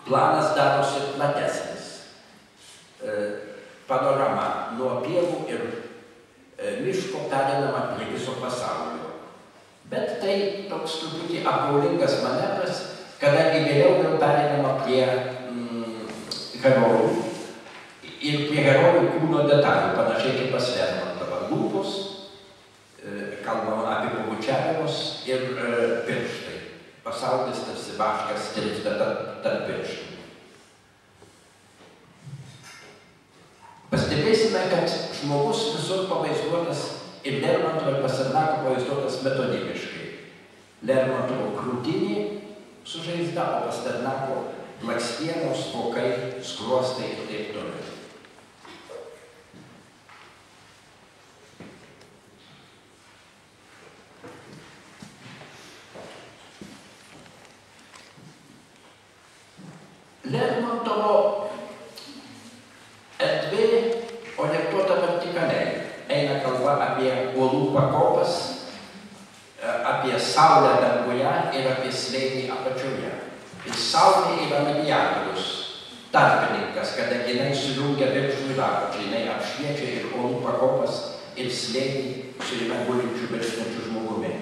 Planas darosi platesnis. Panorama nuo pievų ir miško pereinama prie viso pasaulio. Bet tai toks truputį apgaulingas manevras, kadangi vėliau vėl pereinama prie herojų ir prie herojų kūno detalių, panašiai kaip pas Lermontovą. Lūpos, kalbama apie pabučiavimus ir pirštai. Pasaulis tarsi vaškas tirpsta tarp pirštų. Pastebėsime, kad žmogus visur pavaizduotas ir Lermontovo ir Pasternako pavaizduotas metodimiškai. Lermontovo krūtinė su žaizda, o Pasternako blakstienos, vokai, skruostai ir taip toliau. Lermontovo erdvė orientuota vertikaliai. Eina kalba apie uolų pakopas, apie saulę danguje ir apie slėnį apačioje. Ir saulė yra mediatorius, tarpininkas, kadangi jinai sujungia viršų ir apačią, jinai apšviečia ir uolų pakopas ir slėnį su jame gulinčiu mirštančiu žmogumi.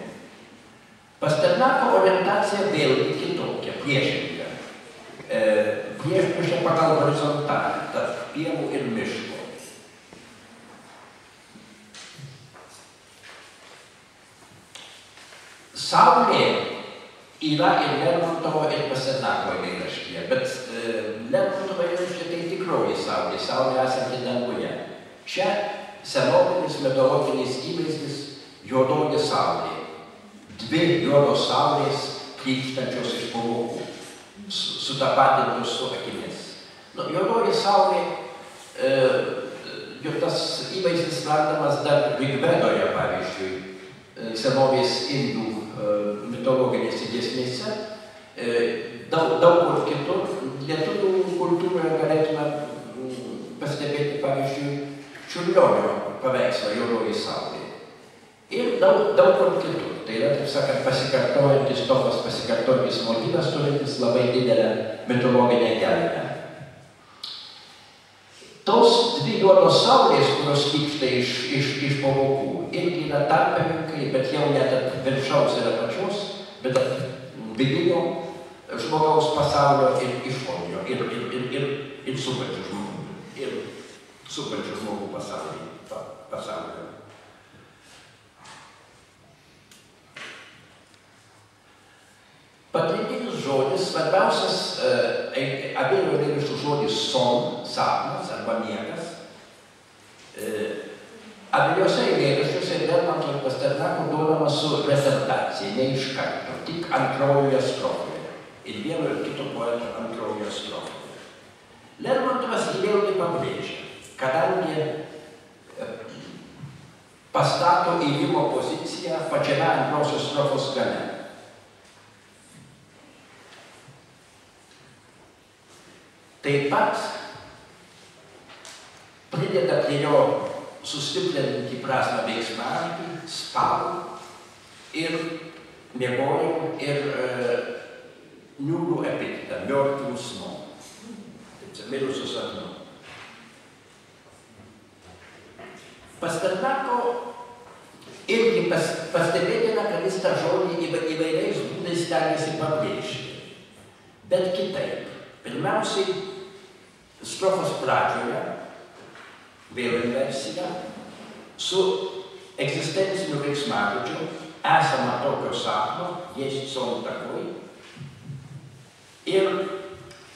Pasternako orientacija vėlgi kitokia, priešinga. Priešpriešė pagal horizontalį, tarp pievų ir miško. Saulė yra ir Lermontovo ir Pasternako eilėraštyje, bet Lermontovo eilėraštyje tai tikroji saulė, saulė esanti danguje. Čia senovinis mitologinis įvaizdis juodoji saulė. Dvi juodos saulės krykštančios iš po vokų, sutapatintos su akimis. Juodoji saulė, tas įvaizdis randamas dar Rigvedoje, pavyzdžiui, senovės indų mitologinėse giesmėse, daug kur kitur. Lietuvių kultūroje galėtume pastebėti, pavyzdžiui, Čiurlionio paveikslą Juodoji saulė. Ir daug kur kitur. Tai yra, taip sakant, pasikartojantis motyvas, turintis labai didelę mitologinę gelmę. Tos dvi juodos saulės, kurios kykšta iš po vokų, irgi yra tarpininkai, bet jau ne tarp viršaus ir apačios, bet tarp vidinio žmogaus pasaulio ir išorinio, ir supančių žmogų pasaulio. Pagrindinis žodis, svarbiausias abiejų eilėraščių žodis son, sapnas arba miegas. Abiejose eilėraščiuose Lermontovo ir Pasternako duodama su referentacija, ne iš karto, tik antrojoje strofoje. Ir vieno ir kito poeto antrojoje strofoje. Lermontovas jį vėlgi pabrėžia, kadangi pastato ėjimo poziciją pačiame antrosios strofos gale. Taip pat prideda prie jo sustiprinti prasmę veiksmažodį, spalų ir miegojimų ir niūrų epitetą, mörkų snu. Taip čia mirusių sapnų. Pasternako irgi pastebėtina, kad jis tą žodį įvairiais būdais stengiasi pabrėžti. Bet kitaip. Pirmiausiai, strofos pradžioje, vėl inversija, su egzistenciniu veiksmažodžiu esama tokio sapno, jest son takoj. Ir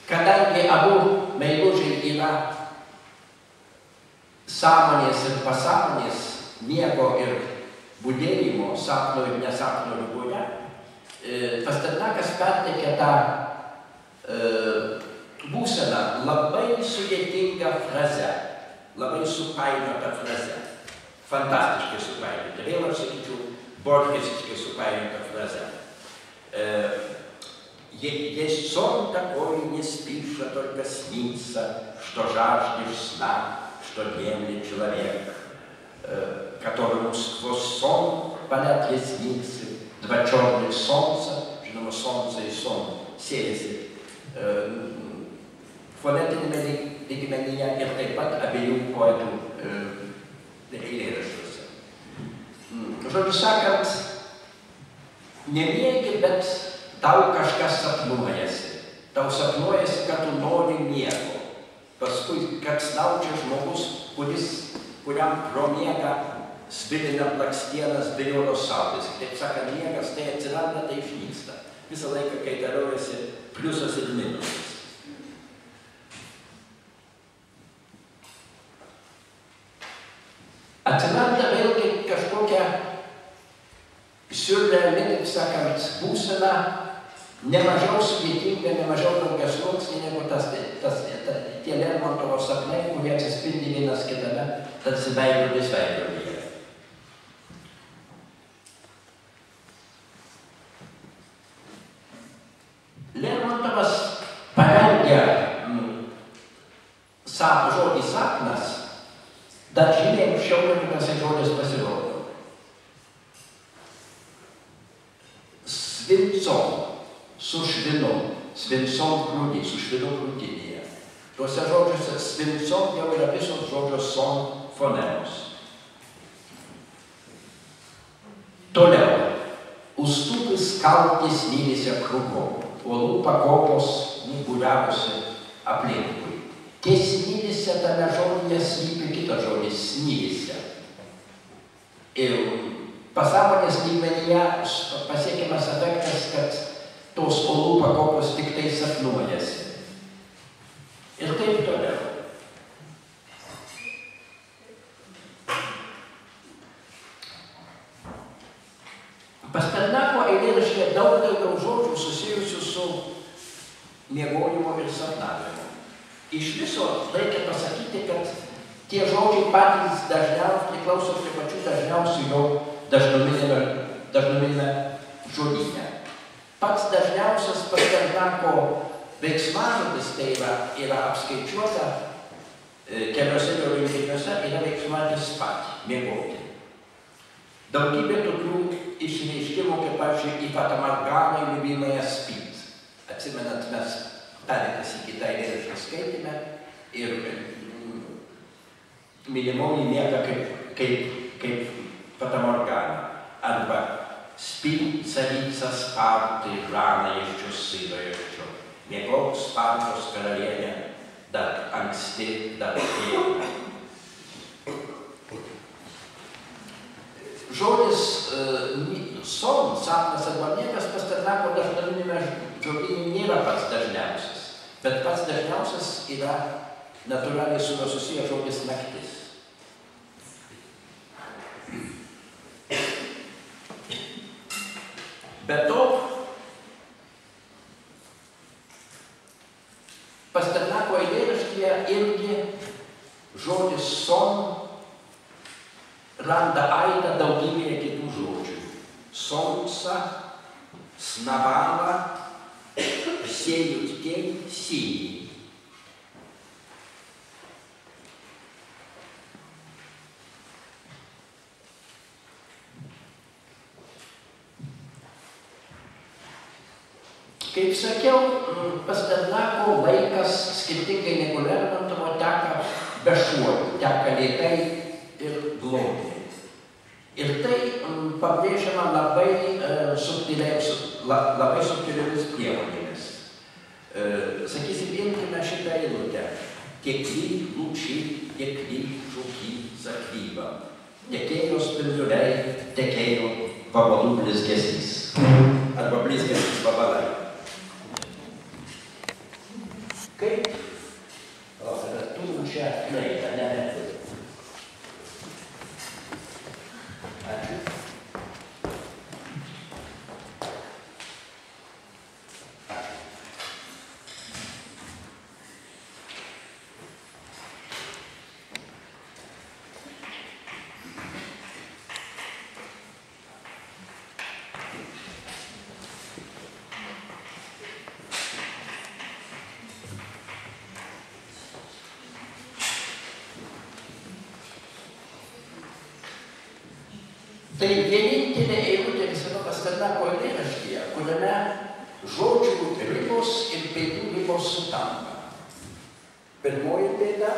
kadangi abu meilužiai yra sąmonės ir pasąmonės, miego ir budėjimo, sapno ir nesapno lygoje, Pasternakas perteikia tą būseną labai sudėtingą frazę, labai supainiotą frazę, fantastiškai supainiotą, vėl aš sakyčiau, borgesiškai supainiotą frazę. Есть сон такой, не спишь, а только снится, что жаждешь сна, что дневный человек, которому сквозь сон палят ресницы, два черных солнца, žinoma, солнце и сон siejasi fonetinėme lygmenyje ir taip pat abiejų poetų eilėraščiuose. Žodžiu sakant, nemiegi, bet tau kažkas sapnuojasi. Tau sapnuojasi, kad tu nori miego. Paskui, kad snaučia žmogus, kuriam pro miegą svilina blakstienas be juodos saulės. Taip sakant, miegas tai atsiranda, tai išnyksta. Visą laiką kaitaliojasi pliusas ir minusas. Atsiranda vėlgi kažkokia siurreali, taip sakant, būsena, nemažiau sudėtinga, nemažiau daugiasluoksnė negu tie Lermontovo sapnai, kurie atsispindi vienas kitame, tarsi veidrodis veidrodyje. Lermontovas parengia žodį sapnas, dar žymiai anksčiau, negu tas žodis pasirodo. Svincom, su švinu, svincom krūdį, su švinu krūtinėje. Tuose žodžiuose svincom jau yra visos žodžio son fonemos. Toliau, ustupis kaltis mylėse krūgom, uolų pakopos būriavosi aplinkui. Ties mylėse tame žodyje slypi kitas žodis – snylėse. Ir pasąmonės lygmenyje pasiekiamas efektas, kad tos uolų pakopos tik tai sapnuojasi. Ir taip toliau. Pasternako eilėraštyje daug daugiau žodžių susijusių su miegojimo ir sapnavimu. Iš viso reikia pasakyti, kad tie žodžiai patys dažniausiai priklauso prie pačių dažniausių jo dažnuminėme žodyne. Pats dažniausias Pasternako veiksmažodis, tai yra apskaičiuota keliose jo rinkiniuose, yra veiksmažodis pat, miegoti. Daugybė tokių išreiškimų, kaip pavyzdžiui, į Fata Morganą liubimąją spyt. Atsimenat, mes perėtas į kitą eilėraštį skaitėme ir mylimoji miega kaip Fata Morgana. Arba spí carica spárty rána ještě sydoježďo. Miegok spártos karalienė, dar anksti, dar vėlai. Žodis son, sapnas arba miegas Pasternako dažnuminėme žodynų nėra pats dažniausias, bet pats dažniausias yra natūraliai su juo susijęs žodis naktis. Be to, Pasternako eilėraštyje irgi žodis son randa aidą daugybėje kitų žodžių. Solca, snavala, sėjutkiai, sėjai. Kaip sakiau, Pasternako laikas, skirtingai negu Lermontovo, teka be šuolių, teka lėtai ir glaudžiai. Ir tai pabrėžiama labai subtiliomis priemonėmis. Sakysim, imkime šitą eilutę. Tiekly, lūkšy, tiekly, žūky, zakvyba. Tekėjo spinduliai, tekėjo vabalų blizgesys. Arba blizgesys vabalai. Kaip? O, tada turim čia klaidą, neturiu. Ačiū. Tai vienintelė eilutė visame Pasternako eilėraštyje, kuriame žodžių ribos ir pėdų ribos sutampa. Pirmoji pėda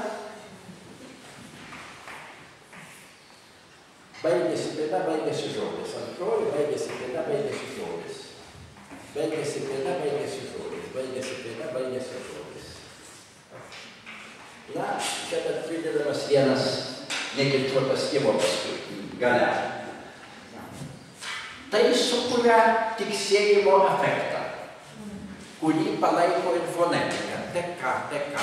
baigėsi pėda, baigėsi žodis. Antroji baigėsi pėda, baigėsi žodis. Baigėsi pėda, baigėsi žodis. Baigėsi pėda, baigėsi žodis. Na, čia dar pridedamas vienas nekirčiuotas tėvo paskui gale. Tai sukuria tiksėjimo efektą, kurį palaiko ir fonetika. Teka, teka.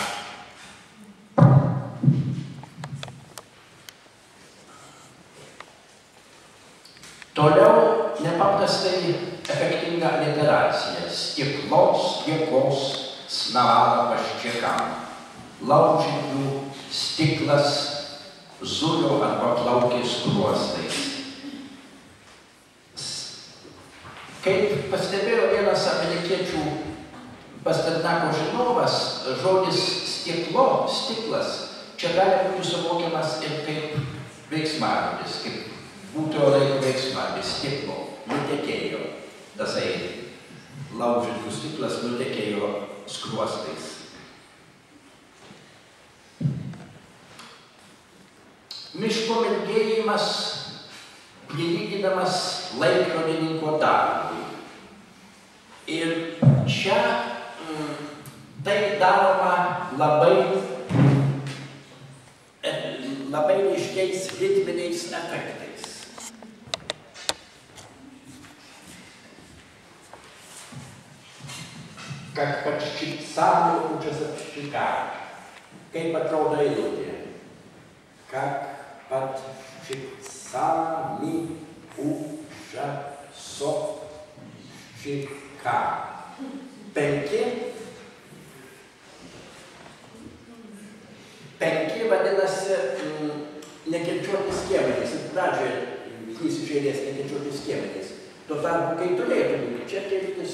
Toliau nepaprastai efektinga aliteracija. Stiklos, tiekos, snavala paščiekam. Laužytų stiklas, zulio arba plaukės skruostais. Kaip pastebėjo vienas amerikiečių Pasternako žinovas, žodis stiklas, čia gali būti suvokiamas ir kaip veiksmažodis, kaip būtojo laiko veiksmažodis, stiklo, nutekėjo. Tasai laužytų stiklas nutekėjo skruostais. Miško mirgėjimas prilyginamas laikrodininko darbui. Ir čia tai daroma labai ryškiais ritminiais efektais. Как подщипсали учатся пщикать. Kaip atrodo eilutė? Как подщипсали учатся пщикать. Penki vadinasi nekirčiuoti skiemenys. Ir pradžioje 3 iš eilės nekirčiuoti skiemenys. Tuo tarpu, kai turėtų būti čia kirtis,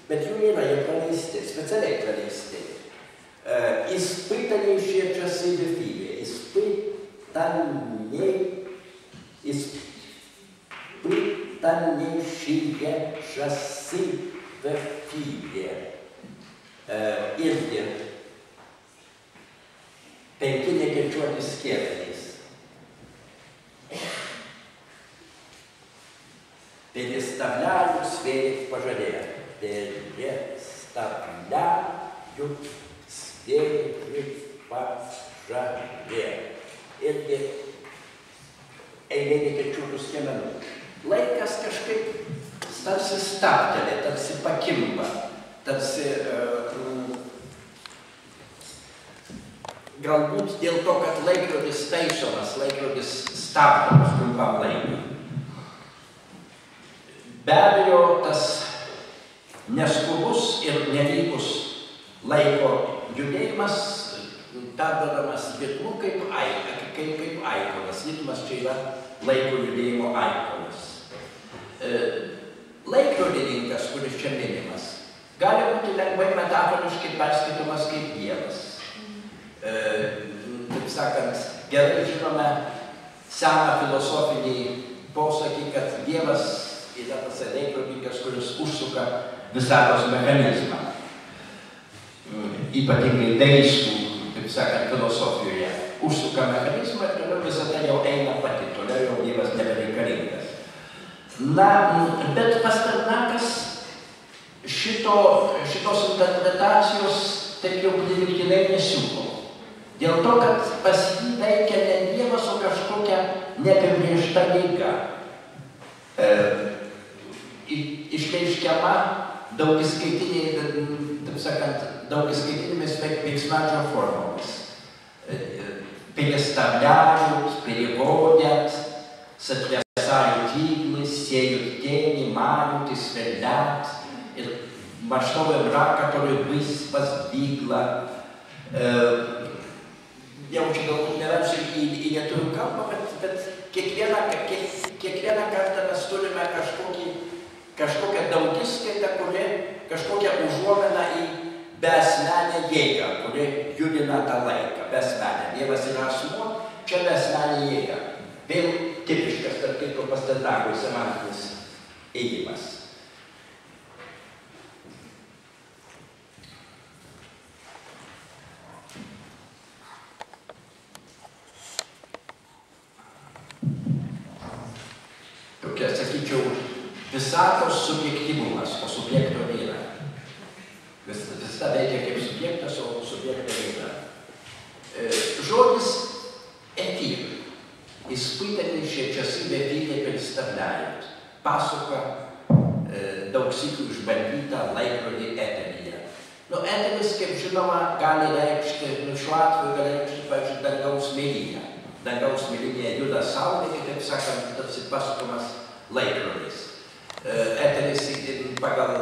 bet jų nėra, jie praleisti, specialiai praleisti. Испытаннейшие часы в эфире, испытаннейшие часы в эфире. Irgi penki nekirčiuoti skiemenys. Переставляю сферик пожалея. Переставляю сферик пожалея. Irgi eilė nekirčiuotų skiemenų. Laikas kažkaip tarsi stabtelė, tarsi pakimba, tarsi galbūt dėl to, kad laikrodis taisomas, laikrodis stabdomas trumpam laikui. Be abejo, tas neskubus ir nelygus laiko judėjimas perduodamas ritmu kaip aikonas. Ritmas čia yra laiko judėjimo aikonas. Laikrodininkas, kuris čia minimas, gali būti lengvai metaforiškai perskaitomas kaip Dievas. Taip sakant, gerai žinome seną filosofinį posakį, kad Dievas yra tas laikrodininkas, kuris užsuka visatos mechanizmą. Ypatingai deistų, taip sakant, filosofijoje. Užsuka mechanizmą ir toliau visą tai jau eina pati, toliau jau Dievas nebereikalingas. Na, bet Pasternakas šitos interpretacijos taip jau primygtinai nesiūlo. Dėl to, kad pas jį veikia ne Dievas, o kažkokia neapibrėžta jėga. Išreiškiama daugiskaitinėmis veiksmažodžio formomis. Переставляют, переводят, сотрясают игли, сеют тени, мают и сверлят. Масштабы мрак, который высь воздвигла. Я очень galbūt neversiu į lietuvių kalbą, bet kiekvieną kartą mes turime kažkokią daugiskaitą, kuri kažkokią užuominą į beasmenę jėgą, kuri judina tą laiką, beasmenę. Dievas yra asmuo, čia beasmenė jėga. Vėl tipiškas, tarp kitko, Pasternakui semantinis ėjimas. Tokia, sakyčiau, visatos subjektyvumas, o subjekto nėra. Visata veikia kaip subjektas, o subjekto nėra. Žodis «эфир» испытаннейшие часы в эфире представляют. Пасука daug sykių išbandyta laikrodį eteryje. Eteris, kaip žinoma, gali reikšti, šiuo atveju gali reikšti, pavyzdžiui, dangaus mėlynę. Dangaus mėlynėje juda saulė, kitaip sakant, tarsi pasukamas laikrodis. Eteris pagal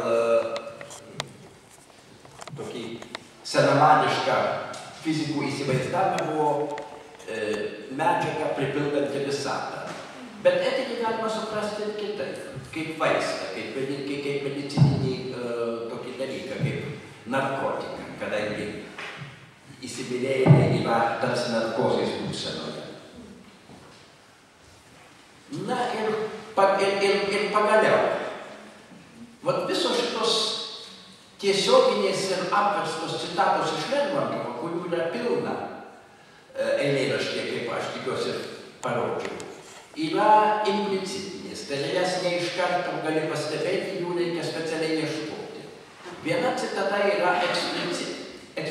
tokį senamadišką fizikų įsivaizdavimą buvo medžiaga pripildanti visatą. Bet eterį galima suprasti ir kitaip, kaip vaistą, kaip medicininį tokį dalyką, kaip narkotiką, kadangi įsimylėjimai yra tarsi narkozės būsenoje. Na ir pagaliau, visos šitos tiesioginės ir apverstos citatos iš Lermontovo, kurių yra pilna eilėraštyje, kaip aš tikiuosi parodžiau, yra implicitinės, tai jas ne iš karto gali pastebėti, jų reikia specialiai ieškoti. Viena citata yra eksplicitinė, tai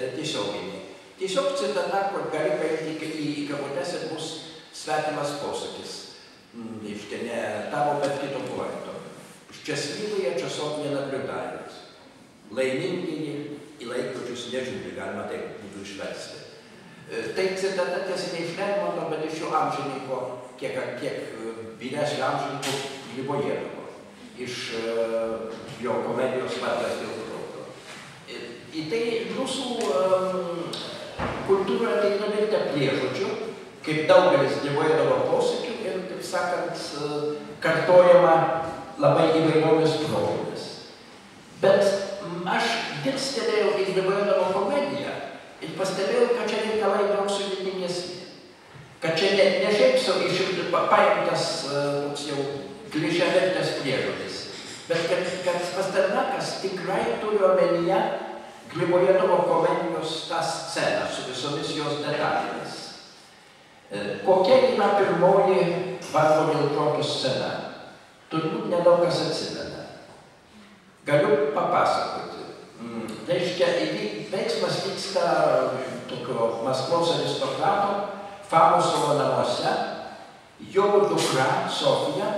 yra tiesioginė. Tiesiog citata, kur gali paimti į kabutes ir bus svetimas posakis. Reiškia, ne tavo, bet kito poeto. Счастливые часов не наблюдают. Laimingieji į laikrodžius nežiūri, galima taip būtų išversti. Tai citata tiesa ne iš Lermontovo, bet iš jo amžininko, kiek vyresnio amžininko Gribojedovo, iš jo komedijos Vargas dėl proto. Į tai mūsų kultūra tai nuvirtę priežodžių, kaip daugelis Gribojedovo posakių ir, taip sakant, kartojama labai įvairiomis progomis. Bet aš dirstelėjau į Gribojedovo komediją ir pastebėjau, kad čia reikalai daug sudėtingesni. Kad čia ne šiaip sau paimtas toks jau kliševertės priežodis, bet kad Pasternakas tikrai turi omenyje Gribojedovo komedijos tą sceną su visomis jos detalėmis. Kokia yra pirmoji Vargo dėl proto scena? Turbūt nedaug kas atsimena. Galiu papasakoti. Reiškia, veiksmas vyksta tokio Maskvos aristokrato Famosovo namuose. Jo dukra Sofija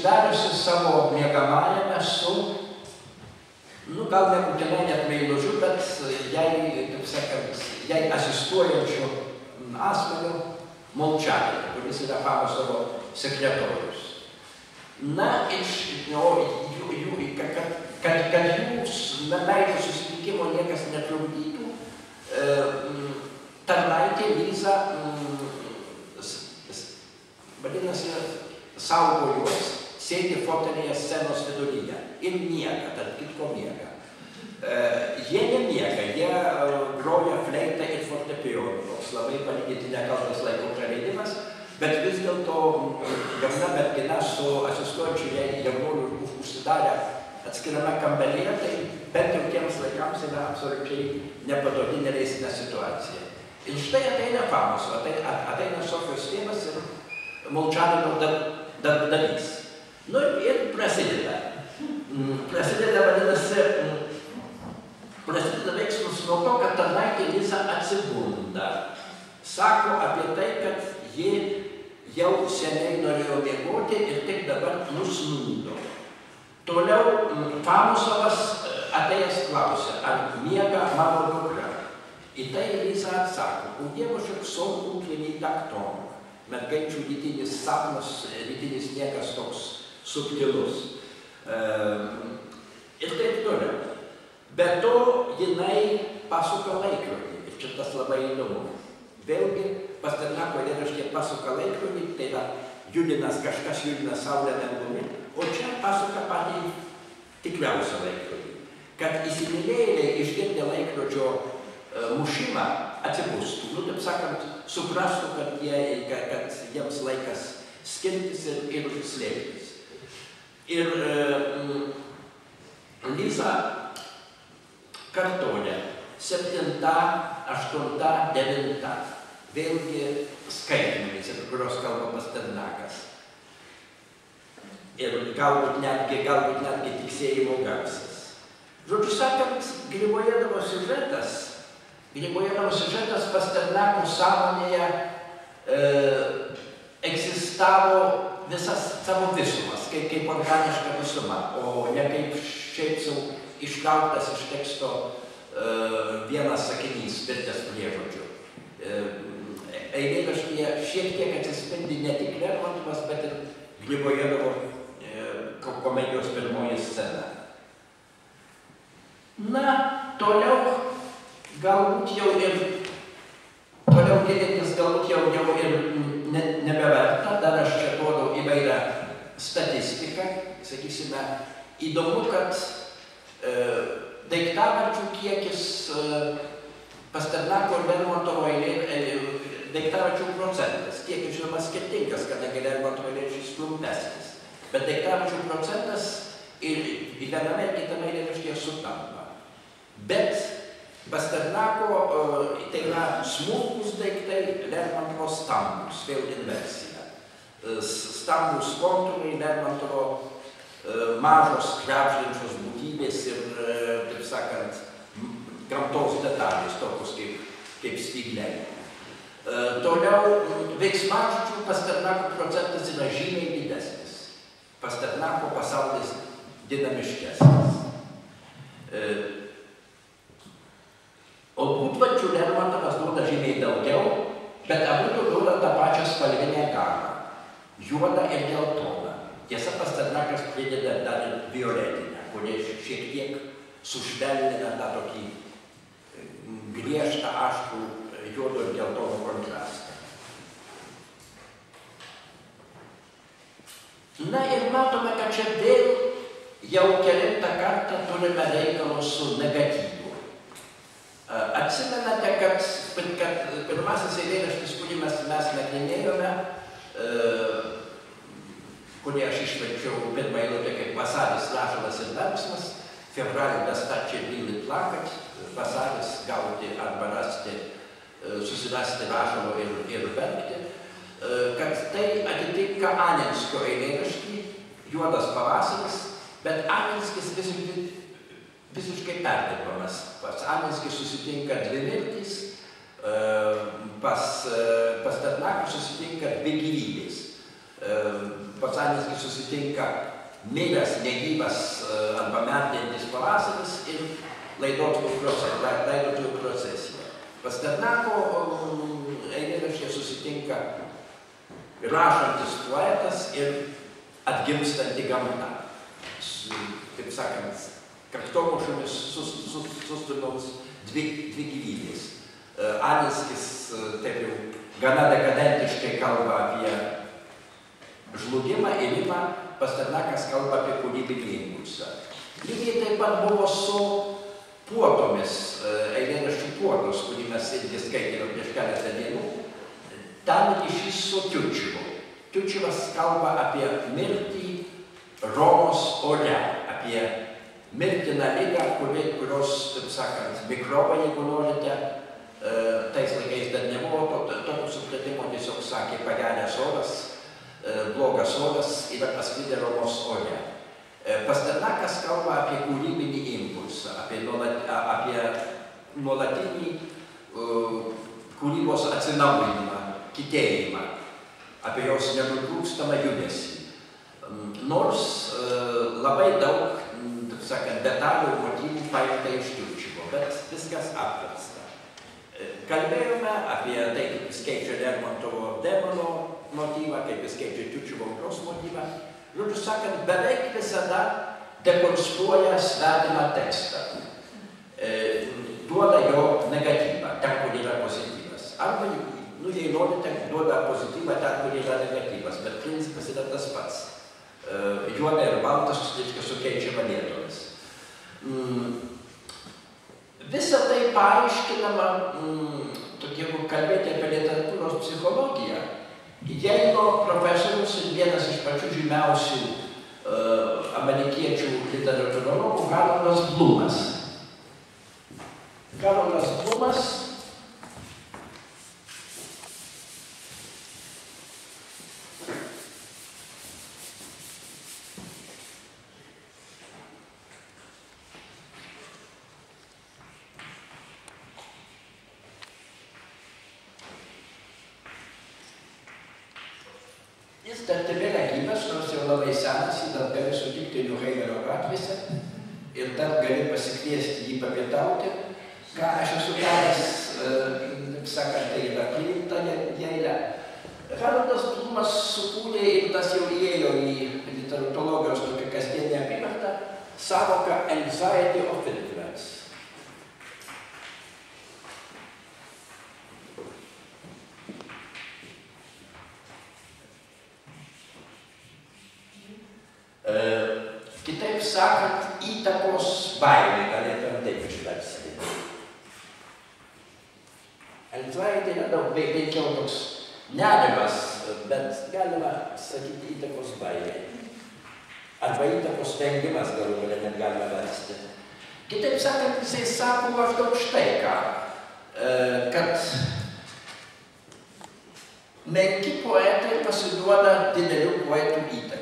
užsidariusi savo miegamajame su, gal nebūtinai net meilužiu, bet jai, taip sakant, jai asistuojančiu asmeniu Molčaitė, kuris yra Famosovo sekretorius. Na, kad jų meilės susitikimo niekas netrukdytų, tarnaitė Liza, vadinasi, saugo juos, sėdi fotelėje scenos viduryje ir miega, tarp kitko miega. Jie nemiega, jie groja fleitą ir fortepijonu, toks labai palyginti nekaltas laiko praleidimas, bet vis dėlto jauna mergina su asistuojančiu jaunuoliu užsidarę atskirame kambaryje, tai bent jau tiems laikams yra absoliučiai nepatogi neleistina situacija. Ir štai ateina Famoso, ateina Sofijos tėvas ir Molčatino darbdavys. Nu ir prasideda. Prasideda veiksmus nuo to, kad tarnaitė Liza atsibunda. Sako apie tai, kad ji jau seniai norėjo miegoti ir tik dabar nusnūdo. Toliau Famosovas atėjęs klausia, ar miega mano dukra. Į tai Liza atsako, u dievošek są utliniai taktom. Mergaičių rytinis sapnas, rytinis miegas toks subtilus. Ir taip toliau. Be to, jinai pasuka laikrodį. Ir čia tas labai įdomu. Vėlgi, Pasternako eilėraštyje pasuka laikrodį, tai yra judinas kažkas, judina saulę dangumi, o čia pasuka patį tikriausią laikrodį. Kad įsimylėjėliai išgirdę laikrodžio mušimą atsibustų. Nu, taip sakant, suprastų, kad jiems laikas skirtis ir slėptis. Ir Liza kartoja 7, 8, 9. Vėlgi skaitmenys, apie kurios kalba Pasternakas. Ir galbūt netgi tiksėjimo garsas. Žodžiu sakant, Gribojėdovo siužetas Pasternako sąmonėje egzistavo visas savo visumas, kaip organiška visuma, o ne kaip šiaip sau ištrauktas iš teksto vienas sakinys, virtęs priežodžiu. Eilėraštyje šiek tiek atsispindi ne tik Lermontovas, bet ir Gribojėdovo komedijos pirmoji scena. Na, toliau galbūt jau gilintis ir nebeverta, dar aš čia duodu įvairią statistiką. Sakysime, įdomu, kad daiktavardžių kiekis Pasternako ir Lermontovo daiktavardžių procentas. Kiekis, žinoma, skirtingas, kadangi Lermontovo eilėraštis trumpesnis. Bet daiktavardžių procentas ir viename ir kitame eilėraštyje sutampa. Bet Pasternako tai yra smulkūs daiktai, Lermontovo stambūs, vėl inversija. Stambūs kontūrai, Lermontovo mažos krebždančios būtybės ir, taip sakant, gamtos detalės, tokios kaip stygliai. Toliau veiksmažodžių Pasternako procentas yra žymiai didesnis. Pasternako pasaulis dinamiškesnis. O būdvardžių Lermontovas duoda žymiai daugiau, bet abudu duoda tą pačią spalvinę gamą. Juodą ir geltoną. Tiesa, Pasternakas prideda dar ir violetinę, kurie šiek tiek sušvelnina tą tokį griežtą, aštrų juodo ir geltono kontrastą. Na ir matome, kad čia vėl jau kelintą kartą turime reikalą su negatyvu. Atsimenate, kad pirmasis eilėraštis, kurį mes nagrinėjome, kurį aš išverčiau pirmą eilutę kaip vasaris, rašalas ir verksmas, februarį dastačiai byli plakat, vasaris gauti arba rasti, susirasti rašalo ir verkti, kad tai atitinka Anenskio eilėraštį, juodas pavasaris, bet Anenskis visiškai perdirbamas. Pas Anenskį susitinka dvi mirtys, pas Pasternakų susitinka dvi gyvybės. Pas Anenskį susitinka miręs, negyvas arba metintis pavasaris ir laidotuvių procesija. Pasternako eilėraštyje susitinka rašantis poetas ir atgimstanti gamta. Taip sakant, kaktomušomis sustumiaus dvi gyvybės. Alinskis taip jau gana dekadentiškai kalba apie žlugimą, irimą, Pasternakas kalba apie kūrybinį impulsą. Lygiai taip pat buvo su puotomis, eilėraščių puotos, kurį mes irgi skaitėme prieš keletą dienų. Ten ryšys su Tiutčevu. Tiutčevas kalba apie mirtį Romos ore, apie mirtiną ligą, kurios, taip sakant, mikrobą, jeigu norite, tais laikais dar nebuvo tokio supratimo, tiesiog sakė pageręs oras, blogas oras yra pasklidę Romos ore. Pasternakas kalba apie kūrybinį impulsą, apie nuolatinį kūrybos atsinaujinimą, kitėjimą, apie jos nenutrūkstamą judesį. Nors labai daug, taip sakant, detalių ir motyvų paimta iš Tiutčevo, bet viskas apversta. Kalbėjome apie tai, kaip jis keičia Lermontovo demono motyvą, kaip jis keičia Tiutčevo audros motyvą. Žodžiu sakant, beveik visada dekonstruoja svetimą tekstą. Duoda jo negatyvą, ten, kur yra pozityvas. Arba, jei norite, duoda pozityvą ten, kur yra negatyvas, bet principas yra tas pats. Juoda ir baltas sukeičiama vietomis. Visa tai paaiškinama, jeigu kalbėti apie literatūros psichologiją, Jeilo profesorius ir vienas iš pačių žymiausių amerikiečių literatūrologų Haroldas Blumas. Haroldas Blumas dar tebėra gyvas, nors jau labai senas, jį dar gali sutikti Niuheimerio gatvėse ir dar gali pasikviesti jį papietauti. Ką aš esu daręs, taip sakant, tai yra priimta Jeile. Haroldas Blumas sukūrė ir tas jau įėjo į literatūrologijos tokią kasdienę apyvartą sąvoką anxiety of influence. Kitaip sakant, įtakos baimė, galėtume taip išversti. Anxiety yra daug veikiau toks nerimas, bet galima sakyti įtakos baimė. Arba įtakos vengimas galų gale net galima versti. Kitaip sakant, jisai sako maždaug štai ką, kad menki poetai pasiduoda didelių poetų įtakai.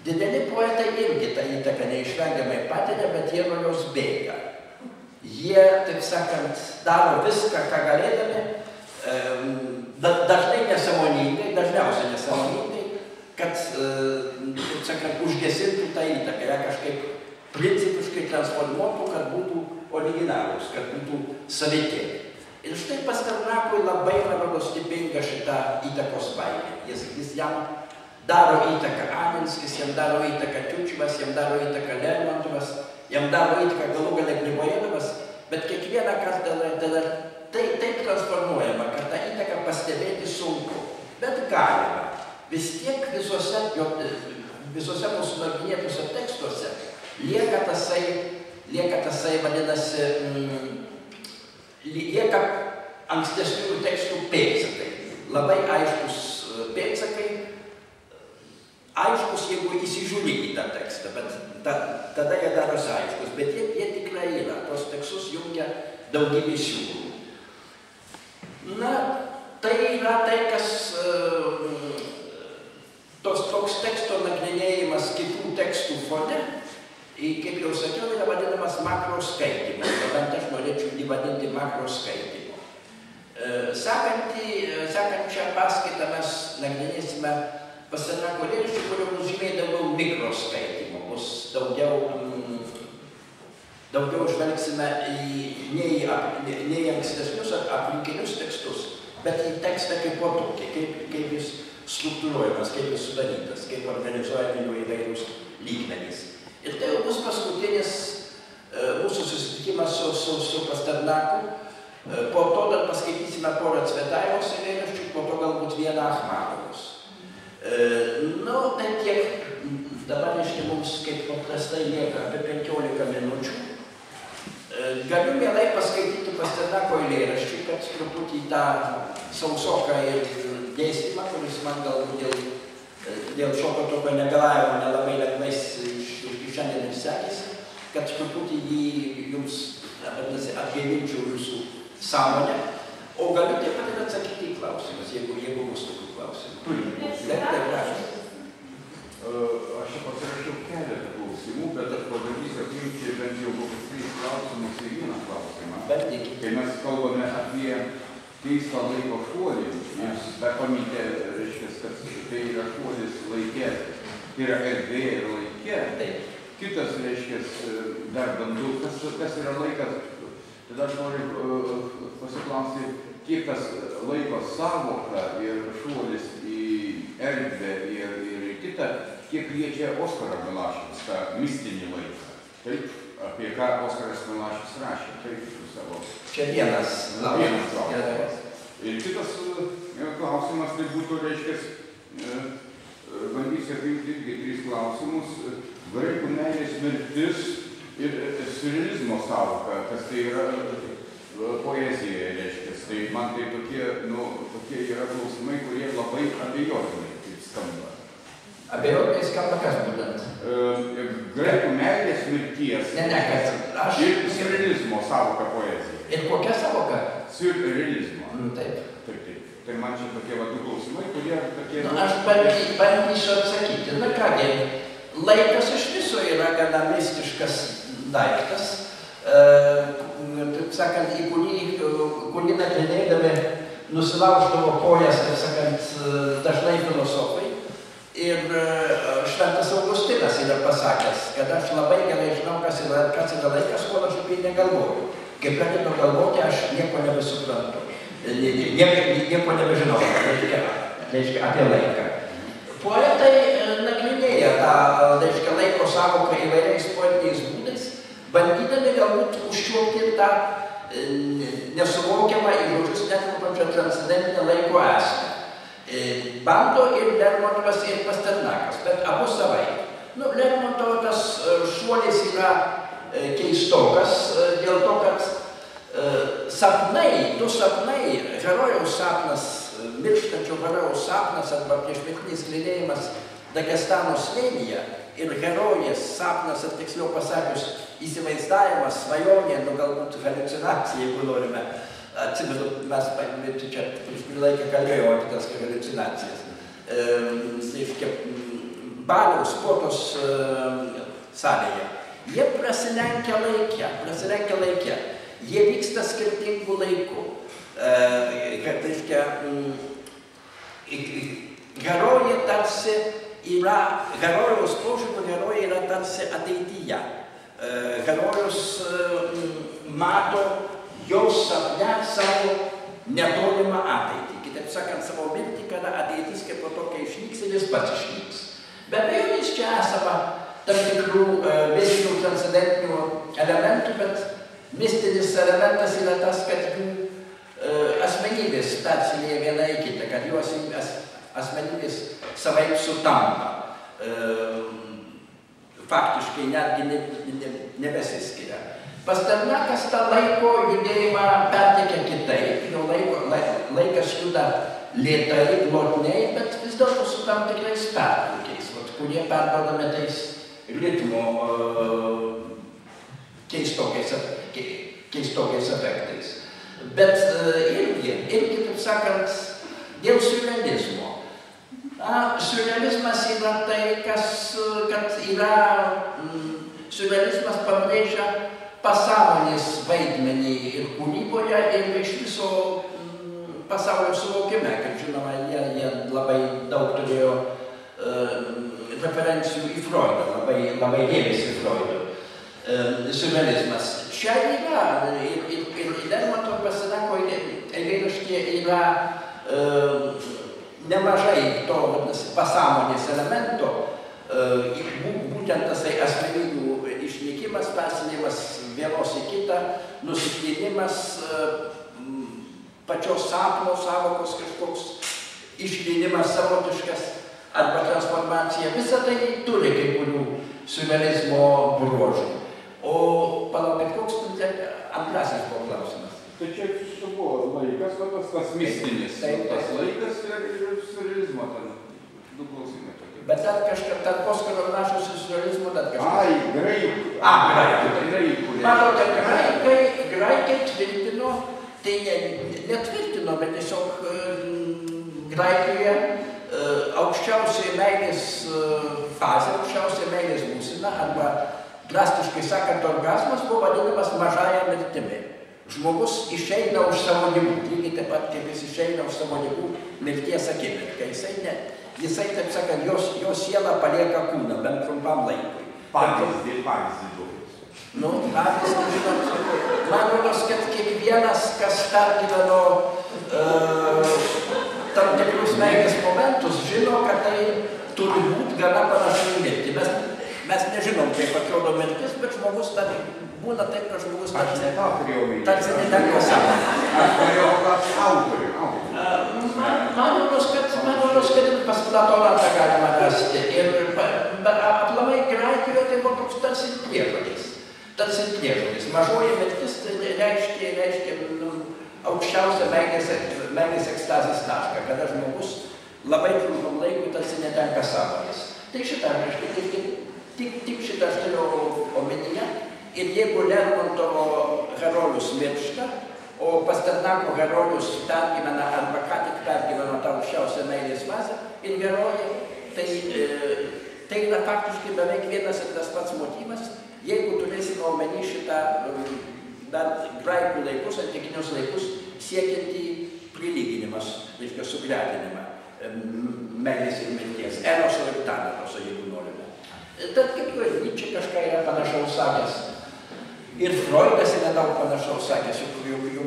Dideli poetai irgi tą įtaką neišvengiamai patiria, bet jie nuo jos bėga. Jie, taip sakant, daro viską, ką galėdami, dažnai nesąmoningai, dažniausiai nesąmoningai, kad, taip sakant, užgesintų tą įtaką, ją kažkaip principiškai transformuotų, kad būtų originalūs, kad būtų saviti. Ir štai Pasternakui labai stipringa šita įtakos baimė. Jis jam daro įtaką Alinskis, jam daro įtaką Tiutčevas, jam daro įtaką Lermontovas, jam daro įtaką galų gale Gribojėdovas, bet kiekvieną kartą taip transformuojama, kad tą įtaką pastebėti sunku. Bet galima. Vis tiek visose mūsų nagrinėtuose tekstuose lieka tasai, vadinasi, lieka ankstesnių tekstų pėdsakai. Labai aiškus pėdsakai, aiškus, jeigu įsižiūri į tą tekstą, bet tada jie darosi aiškus, bet jie tikrai yra, tos tekstus jungia daugybė siūlų. Na, tai yra tai, kas toks teksto nagrinėjimas kitų tekstų fone, kaip jau sakiau, yra vadinamas makroskaitymu, bent aš norėčiau jį vadinti makroskaitymu. Sekančią paskaitą mes nagrinėsime Pasternako eilėraščių, kurio bus žymiai daugiau mikroskaitimo, bus daugiau žvelgsime ne į ankstesnius aplinkinius tekstus, bet į tekstą kaip po tokį, kaip jis struktūruojamas, kaip jis sudarytas, kaip organizuojami jo įvairūs lygmenys. Ir tai jau bus paskutinis mūsų susitikimas su Pasternaku. Po to dar paskaitysime porą Cvetajevos eilėraščių, po to galbūt vieną Achmatovos. Tai tiek dabar reiškia mums kaip paprastai lieka apie 15 minučių. Galiu mielai paskaityti Pasternako eilėraščių, kad truputį tą sausoką ir dėstymą, kuris man galbūt dėl šoko tokio negalavimo nelabai lengvai šiandien ir sekėsi, kad truputį jį jums atgaivinčiau jūsų sąmonę, o galiu taip pat ir atsakyti į klausimus, jeigu bus tokių klausimų. Aš čia pasirašiau keletą klausimų, bet aš padarysiu apjungti bent jau kokius 3 klausimus į vieną klausimą. Kai mes kalbame apie keistą laiko šuolį, jūs dar paminite, kad tai yra šuolis laike, tai yra erdvė ir laike. Kitas, dar bandu, kas yra laikas, tada aš noriu pasiklausti, kiek tas laiko sąvoka ir šuolis į erdvę ir kitą, kiek liečia Oskarą Milašius, tą mistinį laiką. Taip, apie ką Oskaras Milašius rašė, taip, savo. Čia vienas klausimas. Ir kitas klausimas, tai būtų, bandysiu apimti irgi 3 klausimus. Graikų meilės mirtis ir siurrealizmo sąvoka, kas tai yra poezijoje, reiškia. Tai man tai tokie yra klausimai, kurie labai abejotinai kaip skamba. Abejotinai skamba kas būtent? Graikų meilės mirties ir siurrealizmo sąvoka poezijoje. Ir kokia sąvoka? Siurrealizmo. Taip. Tai man čia tokie du klausimai, kurie tokie... Aš bandysiu atsakyti. Na kągi, laikas iš viso yra gana mistiškas daiktas, taip sakant, į kurį nagrinėdami nusilauždavo kojas, taip sakant, dažnai filosofai. Ir Šventas Augustinas yra pasakęs, kad aš labai gerai žinau, kas yra laikas, kol aš apie jį negalvoju. Kai pradedu galvoti, aš nieko nebesuprantu. Nieko nebežinau, reiškia, apie laiką. Poetai nagrinėja tą laiko sąvoką įvairiais poetiniais būdais, bandydami galbūt užčiuopti ir tą nesuvokiamą į žodžius netelpančią transcendentinę laiko esmę. Bando ir Lermontovas, ir Pasternakas, bet abu savaip. Lermontovo tas šuolis yra keistokas dėl to, kad sapnai, herojaus sapnas, mirštančio herojaus sapnas arba priešmirtinis klėdėjimas Dagestano slėnyje ir herojės sapnas, ar tiksliau pasakius, įsivaizdavimas, svajonė, galbūt haliucinacija, jeigu norime. Atsimenu, mes čia prieš kurį laiką kalbėjau apie tas haliucinacijas. Baliaus sportos salėje. Jie prasilenkia laike. Jie vyksta skirtingų laikų. Herojai tarsi yra, herojaus požiūriu herojai yra tarsi ateityje. Herojus mato jos sapne savo netolimą ateitį. Kitaip sakant, savo mirtį, kada ateitis kaip po tokia išnyks ir jis pats išnyks. Be abejonės čia esama tam tikrų mistinių transcendentinių elementų, bet mistinis elementas yra tas, kad jų asmenybės persilieja viena į kitą, kad jų asmenybės savaip sutampa. Faktiškai netgi nebesiskiria. Pasternakas tą laiko judėjimą perteikia kitaip, jo laikas juda lėtai, glotniai, bet vis dėlto su tam tikrais pertrūkiais, kurie perduodami tais ritmo keistokiais efektais. Bet irgi, taip sakant, dėl siurrealizmo. Siurrealizmas yra tai, kad yra, siurrealizmas pabrėžia pasąmonės vaidmenį ir kūryboje, ir iš viso pasaulio suvokime. Kaip žinoma, jie labai daug turėjo referencijų į Freudą, labai rėmėsi Freudu. Siurrealizmas. Čia yra, ir Lermontovo pasako eilėraštyje yra nemažai to, vadinasi, pasąmonės elemento, būtent tasai asmenybių išnykimas, persinimas vienos į kitą, nusiklynimas, pačios sapno savokos kažkoks išklynimas savotiškas arba transformacija. Visą tai turi kai kurių siurrealizmo bruožų. O palaukit, koks antrasis buvo klausimas? Tai čia buvo laikas, tas mistinis, tas laikas ir siurrealizmo ten. Du klausimai tokie. Bet dar kažkaip, tad Oskaro Milašiaus siurrealizmo, tad kažkaip. Ai, graikų. Graikų. Matote, graikai tvirtino, tai netvirtino, bet tiesiog Graikijoje aukščiausiai meilės fazė, aukščiausiai meilės būsena, arba drastiškai sakant, orgasmas buvo vadinamas mažąja mirtimi. Žmogus išeina už savo ligų, lygiai taip pat, kaip jis išeina už savo ligų mirties akimirką. Jisai, taip sakant, jo siela palieka kūną, bent trumpam laikui. Pavyzdį duotis. Nu, pavyzdį, žinot, man rodos, kad kiekvienas, kas pergyveno tam tikrus meilės momentus, žino, kad tai turi būti gana panašiai mirti. Mes nežinom, kaip atrodo mirtis, bet žmogus būna taip, kad žmogus tarsi netenka savo. Aš norėjau paklausti autorių. Man rodos, kad ir pas Platoną tą galima rasti. Ir aplamai Graikijoje tai buvo toks tarsi priežodis. Mažoji mirtis reiškia aukščiausią meilės ekstazės tašką, kada žmogus labai trumpam laikui tarsi netenka sąmonės. Tai šitą reiškia, tik šitą aš turiu omenyje. Ir jeigu Lermontovo herojus miršta, o Pasternako herojus pergyvena arba ką tik pergyveno tą aukščiausią meilės fazę ir herojai, tai yra faktiškai beveik vienas ir tas pats motyvas, jeigu turėsime omeny šitą dar graikų laikus, antikinius laikus, siekiantį prilyginimas, reiškia sugretinimą meilės ir mirties, Eroso ir Tanatos, jeigu norime. Tad kaip jau Nyčė kažką yra panašaus sakęs. Ir Freudas yra daug panašaus sakęs, juk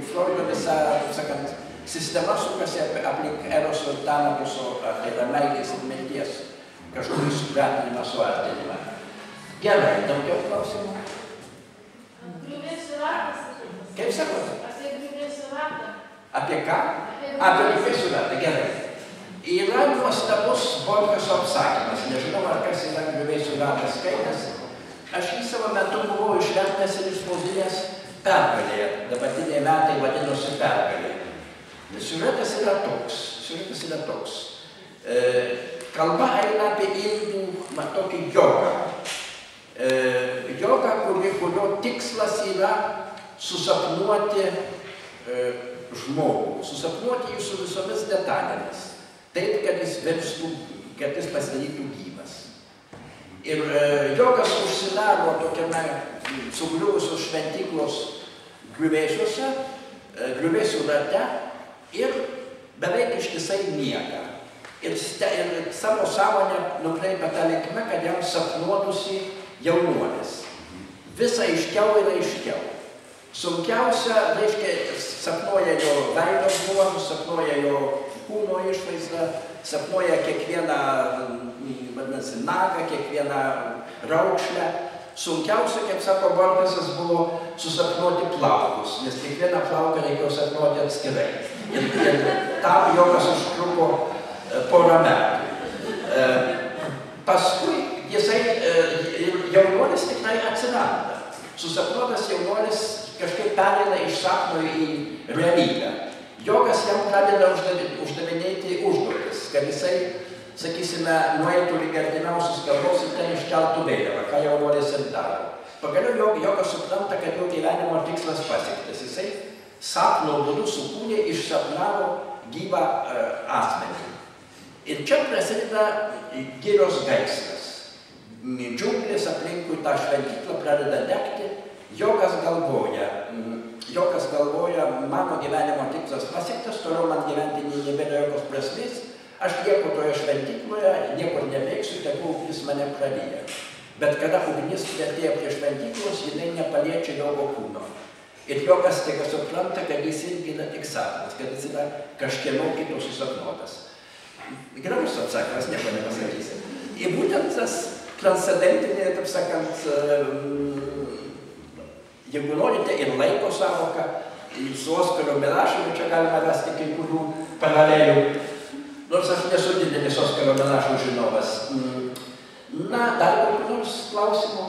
Freudo visa, sakant, sistema sukasi aplink Eroso ir Tanatoso, tai yra meilės ir mirties, kažkokį sugretinimą, suartinimą. Gerai, daugiau klausimų? Griuvėsių ratas. Kaip sakote? Apie griuvėsių ratą. Apie ką? Apie griuvėsių ratą, gerai. Yra nuostabus Borgeso apsakymas, nežinau, ar kas yra griuvėsių ratas skaitęs. Aš jį savo metu buvau išvertęs ir išspausdinęs Pergalėje, dabartiniai metai vadinosi Pergalė. Siužetas yra toks. Kalba eina apie indų, tokį jogą. Jogą, kurio tikslas yra susapnuoti žmogų, susapnuoti jį su visomis detalėmis. Taip, kad jis virstų, kad jis pasidarytų gyvas. Ir jogas užsidaro tokiame sugriuvusios šventyklos griuvėsiuose, griuvėsių rate ir beveik ištisai miega. Ir savo sąmonę nukreipia tą linkme, kad jam sapnuotųsi jaunuolis. Visa aiškiau ir aiškiau. Sunkiausia, reiškia, sapnuoja jo veido bruožus, sapnuoja jo kūno išvaizdą, sapnuoja kiekvieną, vadinasi, nagą, kiekvieną raukšlę. Sunkiausia, kaip sako Borgesas, buvo susapnuoti plaukus, nes kiekvieną plauką reikėjo sapnuoti atskirai. Ir tam jogas užtruko porą metų. Paskui jisai, jaunuolis tikrai atsiranda. Susapnuotas jaunuolis kažkaip pereina iš sapno į realybę. Jogas jam pradeda uždavinėti užduotis, kad jisai, sakysime, nueitų lyg artimiausius kalbos ir ten iškeltų vėliavą, ką jaunuolis ir daro. Pagaliau jogas supranta, kad jo gyvenimo tikslas pasiektas. Jisai sapno būdu sukūrė, išsapnavo gyvą asmenį. Ir čia prasideda girios gaisras. Džiunglės aplinkui tą šventyklą pradeda degti. Jogas galvoja, mano gyvenimo tikslas pasiektas, toliau man gyventi nebėra jokios prasmės, Aš lieku toje šventykloje, niekur neveiksiu, tegu ugnis mane praryja. Bet kada ugnis priartėja prie šventyklos, jinai nepaliečia Jobo kūno. Ir Jobas tega supranta, kad jis irgi yra tik sapnas, kad jis yra kažkieno kito susapnuotas. Gražus atsakymas, nieko nepasakysi. Ir būtent tas transcendentinė, taip sakant, jeigu norite, ir laiko sąvoka, su Oskaru Milašovu čia galima rasti kai kurių paralelių. Nors aš nesu didelis Oskaro Milašovo žinovas. Na, dar kokių nors klausimų?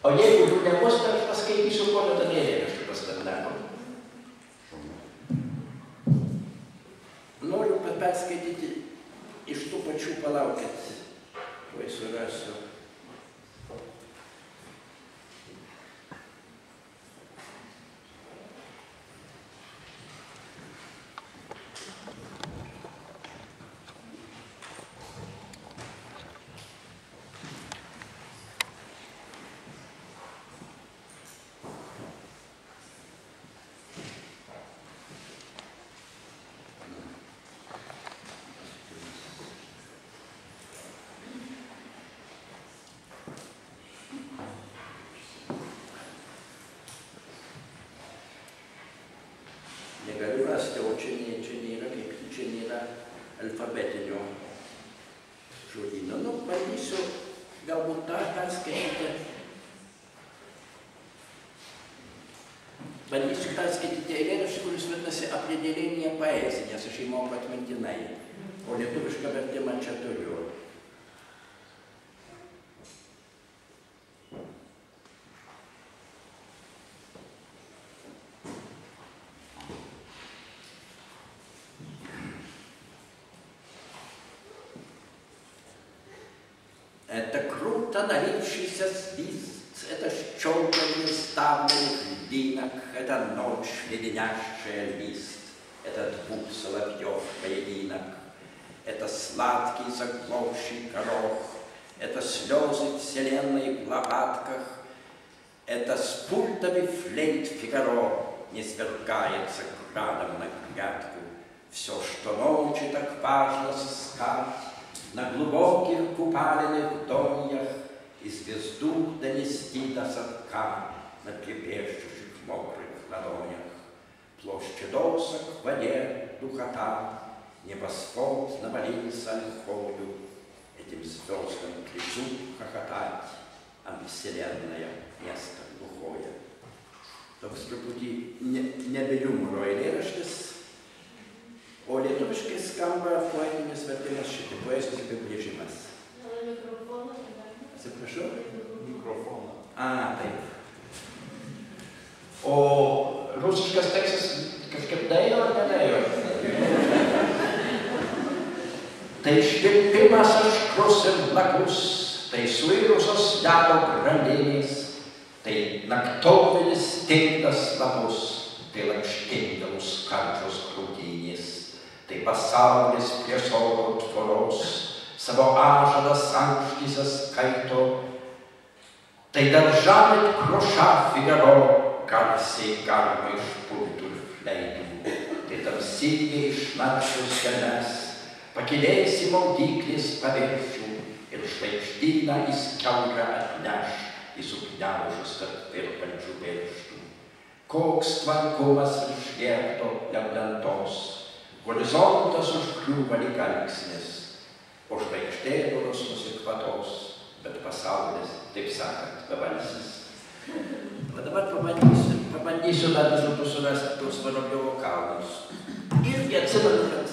O jeigu jų nebus, tai aš paskaitysiu pono Danielėraštį Pasternako. Noriu perskaityti iš tų pačių, palaukit, tuoj surasiu. Negaliu rasti, o čia nėra, kaip čia nėra alfabetinio žodyno. Nu, bandysiu galbūt tą perskaityti. Bandysiu perskaityti eilėraštį, kuris vadinasi Определение поэзии, nes aš jį moku atmintinai. O lietuvišką vertimą čia turiu. Это круто налившийся свист, это щелканье ставленных льдинок, это ночь леденящая лист, это двух соловьев поединок, это сладкий заглохший горох, это слезы вселенной в лопатках, это с пультами флейт Фигаро не свергается градом на грядку. Все, что ночи так важно сыскать, на глубоких купаленных доньях и звезду донести до садка на трепещущих мокрых ладонях. Площадь досок в воде духота, небосвод навалился льхою, этим звездам к лицу хохотать, а вселенная место глухое. Toks truputį nebe humoro eilėraštis, o lietuviškai skamba poetinis vertimas šitai, poezijos apibrėžimas. Atsiprašau? Mikrofoną. A, taip. O rusiškas tekstas kažkaip daėjo ar nedaėjo? Tai švilpimas aštrus ir blakus, tai suirusios ledo grandinės, tai naktovinis tinklas lapus, tai lakštingalus kančios krūtinės. Tai pasaulis prie savo tvoros, savo ašaras ankštyses skaito. Tai daržavit kruša Figaro, garsiai galima iš pultų ir fleitų. Tai tamsygiai išnaršius žemes, pakilėsi maudyklės paviršių ir žvaigždyną į skiaurą atneš į sukniaužus tarp virpančių pirštų. Koks tvankumas virš liepto lentos, horizontas užkliūva lyg alksnis, o žvaigždėdulos nusikvatos, bet pasaulis, taip sakant, bebalsis. Bet dabar pabandysiu dar vis dėlto surasti tuos Vorobjovo kalnus. Irgi atsimenu, kad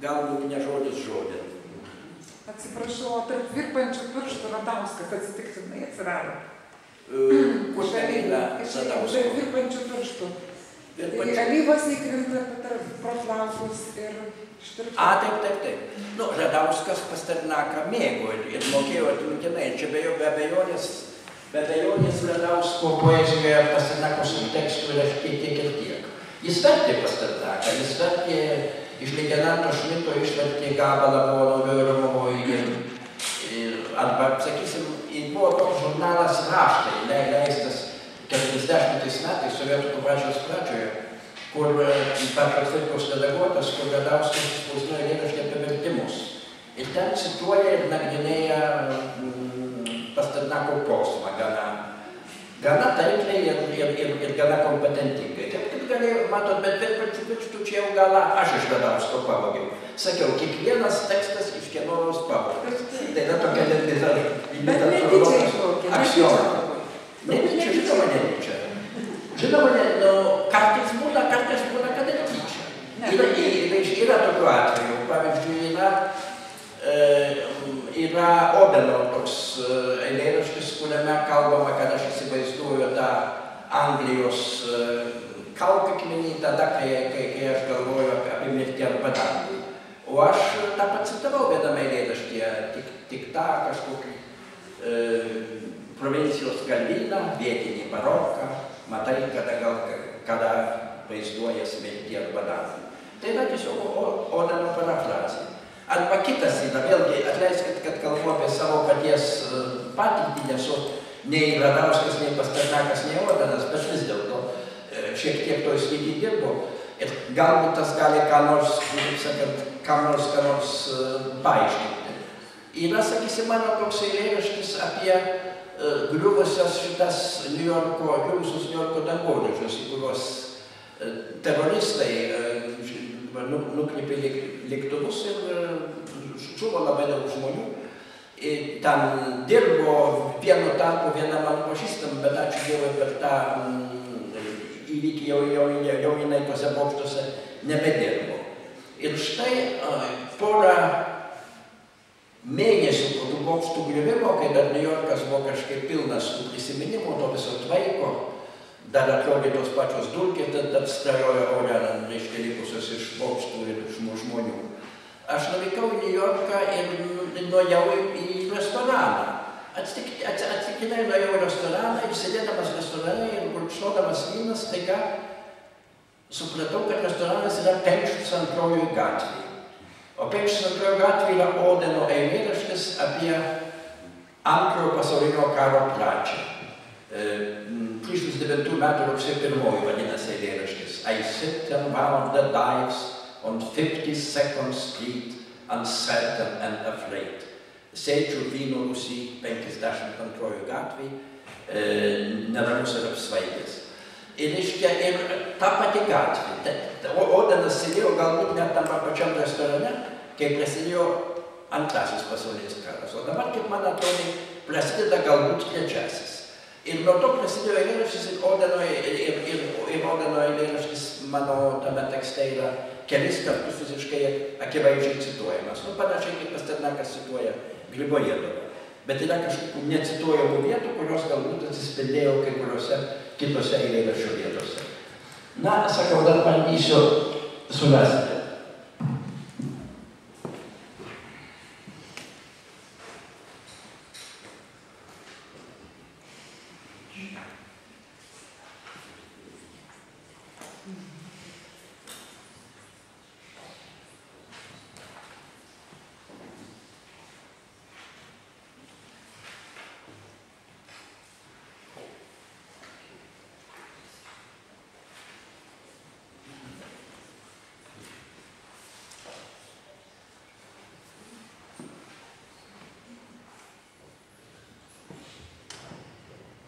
galbūt ne žodis žodin. Atsiprašau, tarp virpančių pirštų Radauskas atsitiktinai atsirado. Kur ten yra Radausko? Tarp virpančių pirštų. Alyvos įkrinta pro plaukus ir štirpų. A, taip. Nu, Radauskas Pasternaką mėgo ir mokėjo atmintinai. Čia be abejonės Radausko poezijoje Pasternakos tekstų yra tiek ir tiek. Jis vertė Pasternaką, jis vertė iš leitenanto Šmito, išvertė gabalą Pono Vėromovo arba, sakysim, buvo toks žurnalas Raštai, leistas 40 metais Sovietų okupacijos pradžioje, kur Petro Cvirkos redaguotas, kur Radauskas išspausdino eilėraštį apie vertimus. Ir ten cituoja ir nagrinėja Pasternako posmą gana taikliai ir gana kompetentingai. Kaip galėjau, matot, bet verčių čia jau gal aš iš Radausko pavogiau. Sakiau, kiekvienas tekstas iš kieno nors pavogtas. Tai yra tokia literatūros aksioma. Netyčia, žinoma, netyčia. Žinoma, kartais būna, kad ir tyčia. Yra tokių atvejų. Pavyzdžiui, yra Odeno toks eilėraštis, kuriame kalbama, kad aš įsivaizduoju tą Anglijos kaukakmenį tada, kai aš galvoju apie mirtį arba dangų. O aš tą pacitavau viename eilėraštyje, tik tą kažkokį provincijos galvyną, vietinį baroką, matai, kada vaizduojas mirtį arba dangų. Tai yra tiesiog Odeno parafrazė. Arba kitas yra, vėlgi, atleiskit, kad kalbu apie savo paties patirtį, nesu nei Radauskas, nei Pasternakas, nei Odenas, bet vis dėlto šiek tiek toj srity dirbo. Ir galbūt tas gali ką nors, kaip sakant, ką nors paaiškinti. Yra, sakysim, mano toks eilėraštis apie griuvusius Niujorko dangoraižius, į kuriuos teroristai nukreipė lėktuvus ir žuvo labai daug žmonių. Ten dirbo vienu tarpu vienam mano pažįstam, bet ačiū Dievui per tą įvykį jau jinai tose bokštuose nebedirbo. Ir štai porą mėnesių po tų bokštų griuvimo, kai dar Niujorkas buvo kažkaip pilnas tų prisiminimų, to viso tvaiko, dar atrodė tos pačios dulkės, tad strajojo ore, reiškia, likusios iš bokštų ir iš žmonių. Aš nuvykau į Niujorką ir nuėjau į restoraną. Atsitiktinai nuėjau į restoraną ir sėdėdamas restorane ir gurkšnodamas vyną, staiga supratau, kad restoranas yra 52 gatvėje. O 52 gatvėje yra Odeno eilėraštis apie Antrojo pasaulinio karo pradžią. 39 metų rugsėjo 1 vadinasi eilėraštis. I sit and wound the dives on 52nd Street, uncertain and afraid. Sėdžiu vyno rūsy 52 gatvėj, neramus ir apsvaigęs. Ir reiškia, ir ta pati gatvė. Odenas sėdėjo galbūt net tam pačiam restorane, kai prasidėjo Antrasis pasaulinis karas. O dabar, kaip man atrodo, prasideda galbūt trečiasis. Ir nuo to prasidėjo eilėraštis ir Odeno eilėraštis mano tame tekste yra kelis kartus fiziškai akivaizdžiai cituojamas. Panašiai kaip Pasternakas cituoja Gribojedovą. Bet yra kažkokių necituojamų vietų, kurios galbūt atsispindėjo kai kuriuose kitose eilėraščio vietose. Na, sakau, dar bandysiu surasti.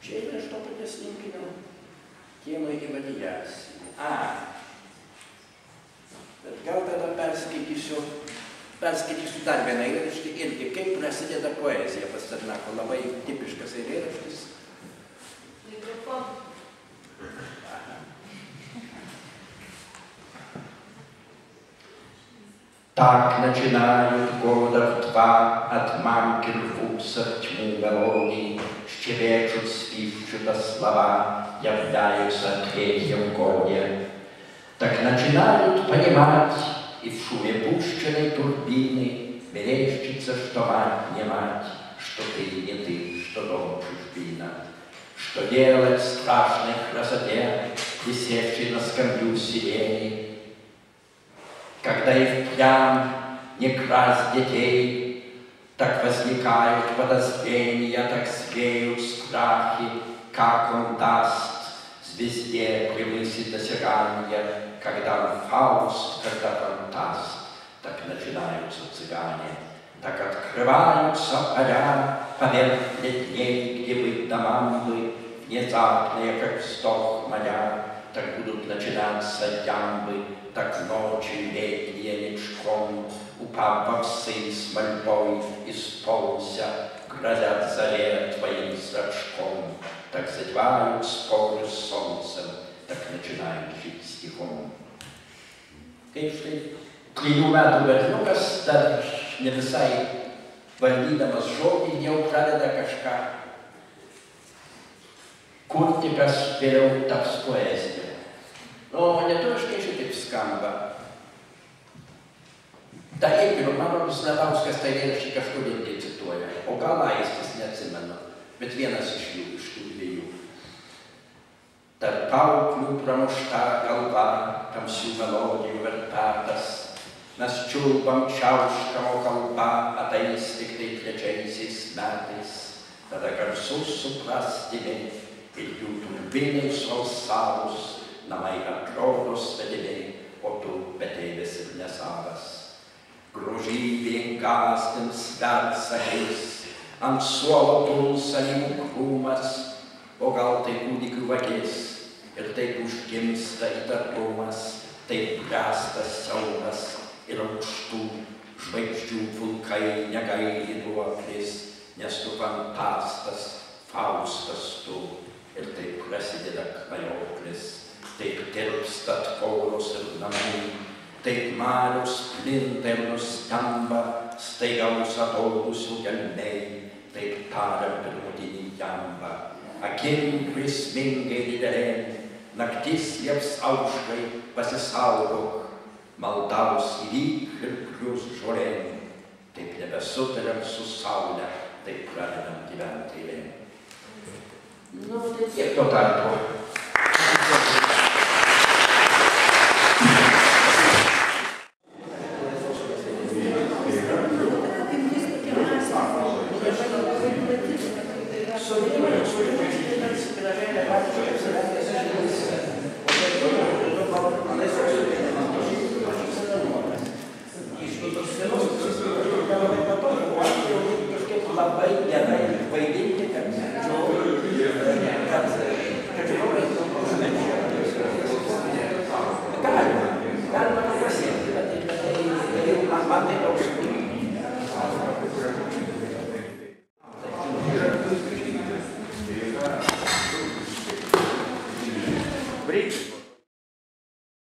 Čia yra iš to paties rinkinio Kiemo įvadiacija. Bet gal tada perskaitysiu dar vieną eilėraštį irgi, kaip prasideda poezija Pasternako, labai tipiškas eilėraštis. Mikrofon. Так начинают года в 2 от мамки рвутся в тьму голодный, щебечут, свищут слова, являются в 3-м годе. Так начинают понимать, и в шуме пущенной турбины мерещится, что мать не мать, что ты не ты, что дом чужбина. Что делать в страшной красоте, висевшей на скамью сирени, когда и впрямь не красть детей, так подозрения, так свеют страхи, как он даст везде превысится ранее, когда Фауст, когда фантаст, так начинаются цыгане, так открываются поля поверх летней, где быть домам бы, внезапные, как вздох моря, так будут начинаться ямбы, так ночи летние ничком, упав во всы с мольбой, исполнся, грозят заре твоим зрачком, так задевают споры с солнцем, так начинают жить стихом. Kai štai 3 metų berniukas dar ne visai valdydamas žodį jau pradeda kažką kurti, kas vėliau taps poezija. O lietuviškai šitaip skamba. Ta irgi Romanovas Levauskas tą eilėraštį kažkodėl tai cituoja, o gal Aistis, neatsimenu, bet vienas iš jų, iš tų dviejų. Tarp pauklių pramušta galva, tamsių melodijų verpetas, mes čiulbam čiauškamo kalba, ateis tik tai 3 metais, tada garsus suprastimi ir jų turbiniai smalsavus, namai atrodo svetimi, o tu betėvis ir nesavas. Grožybė gąsdins versakais, ant suolo pulsa alyvų krūmas, o gal tai kūdikių vagis, ir taip užgimsta įtartumas, taip bręstas siaubas ir aukštų žvaigždžių pulkai negaili duoklis, nes tu fantastas, Faustas tu, ir taip prasideda klajoklis, taip tirpsta tvoros ir namai, taip marios plinta ir nustemba staigaus atodūsių gelmei, taip tariam pirmutinį jambą, akim grėsmingai didelėm, naktis lieps aušrai pasisaugok, maldaus įvyk ir klius žolėm, taip nebesutariam su saule, taip pradedam gyventi eilėm. Nu, tai tiek tuo tarpu.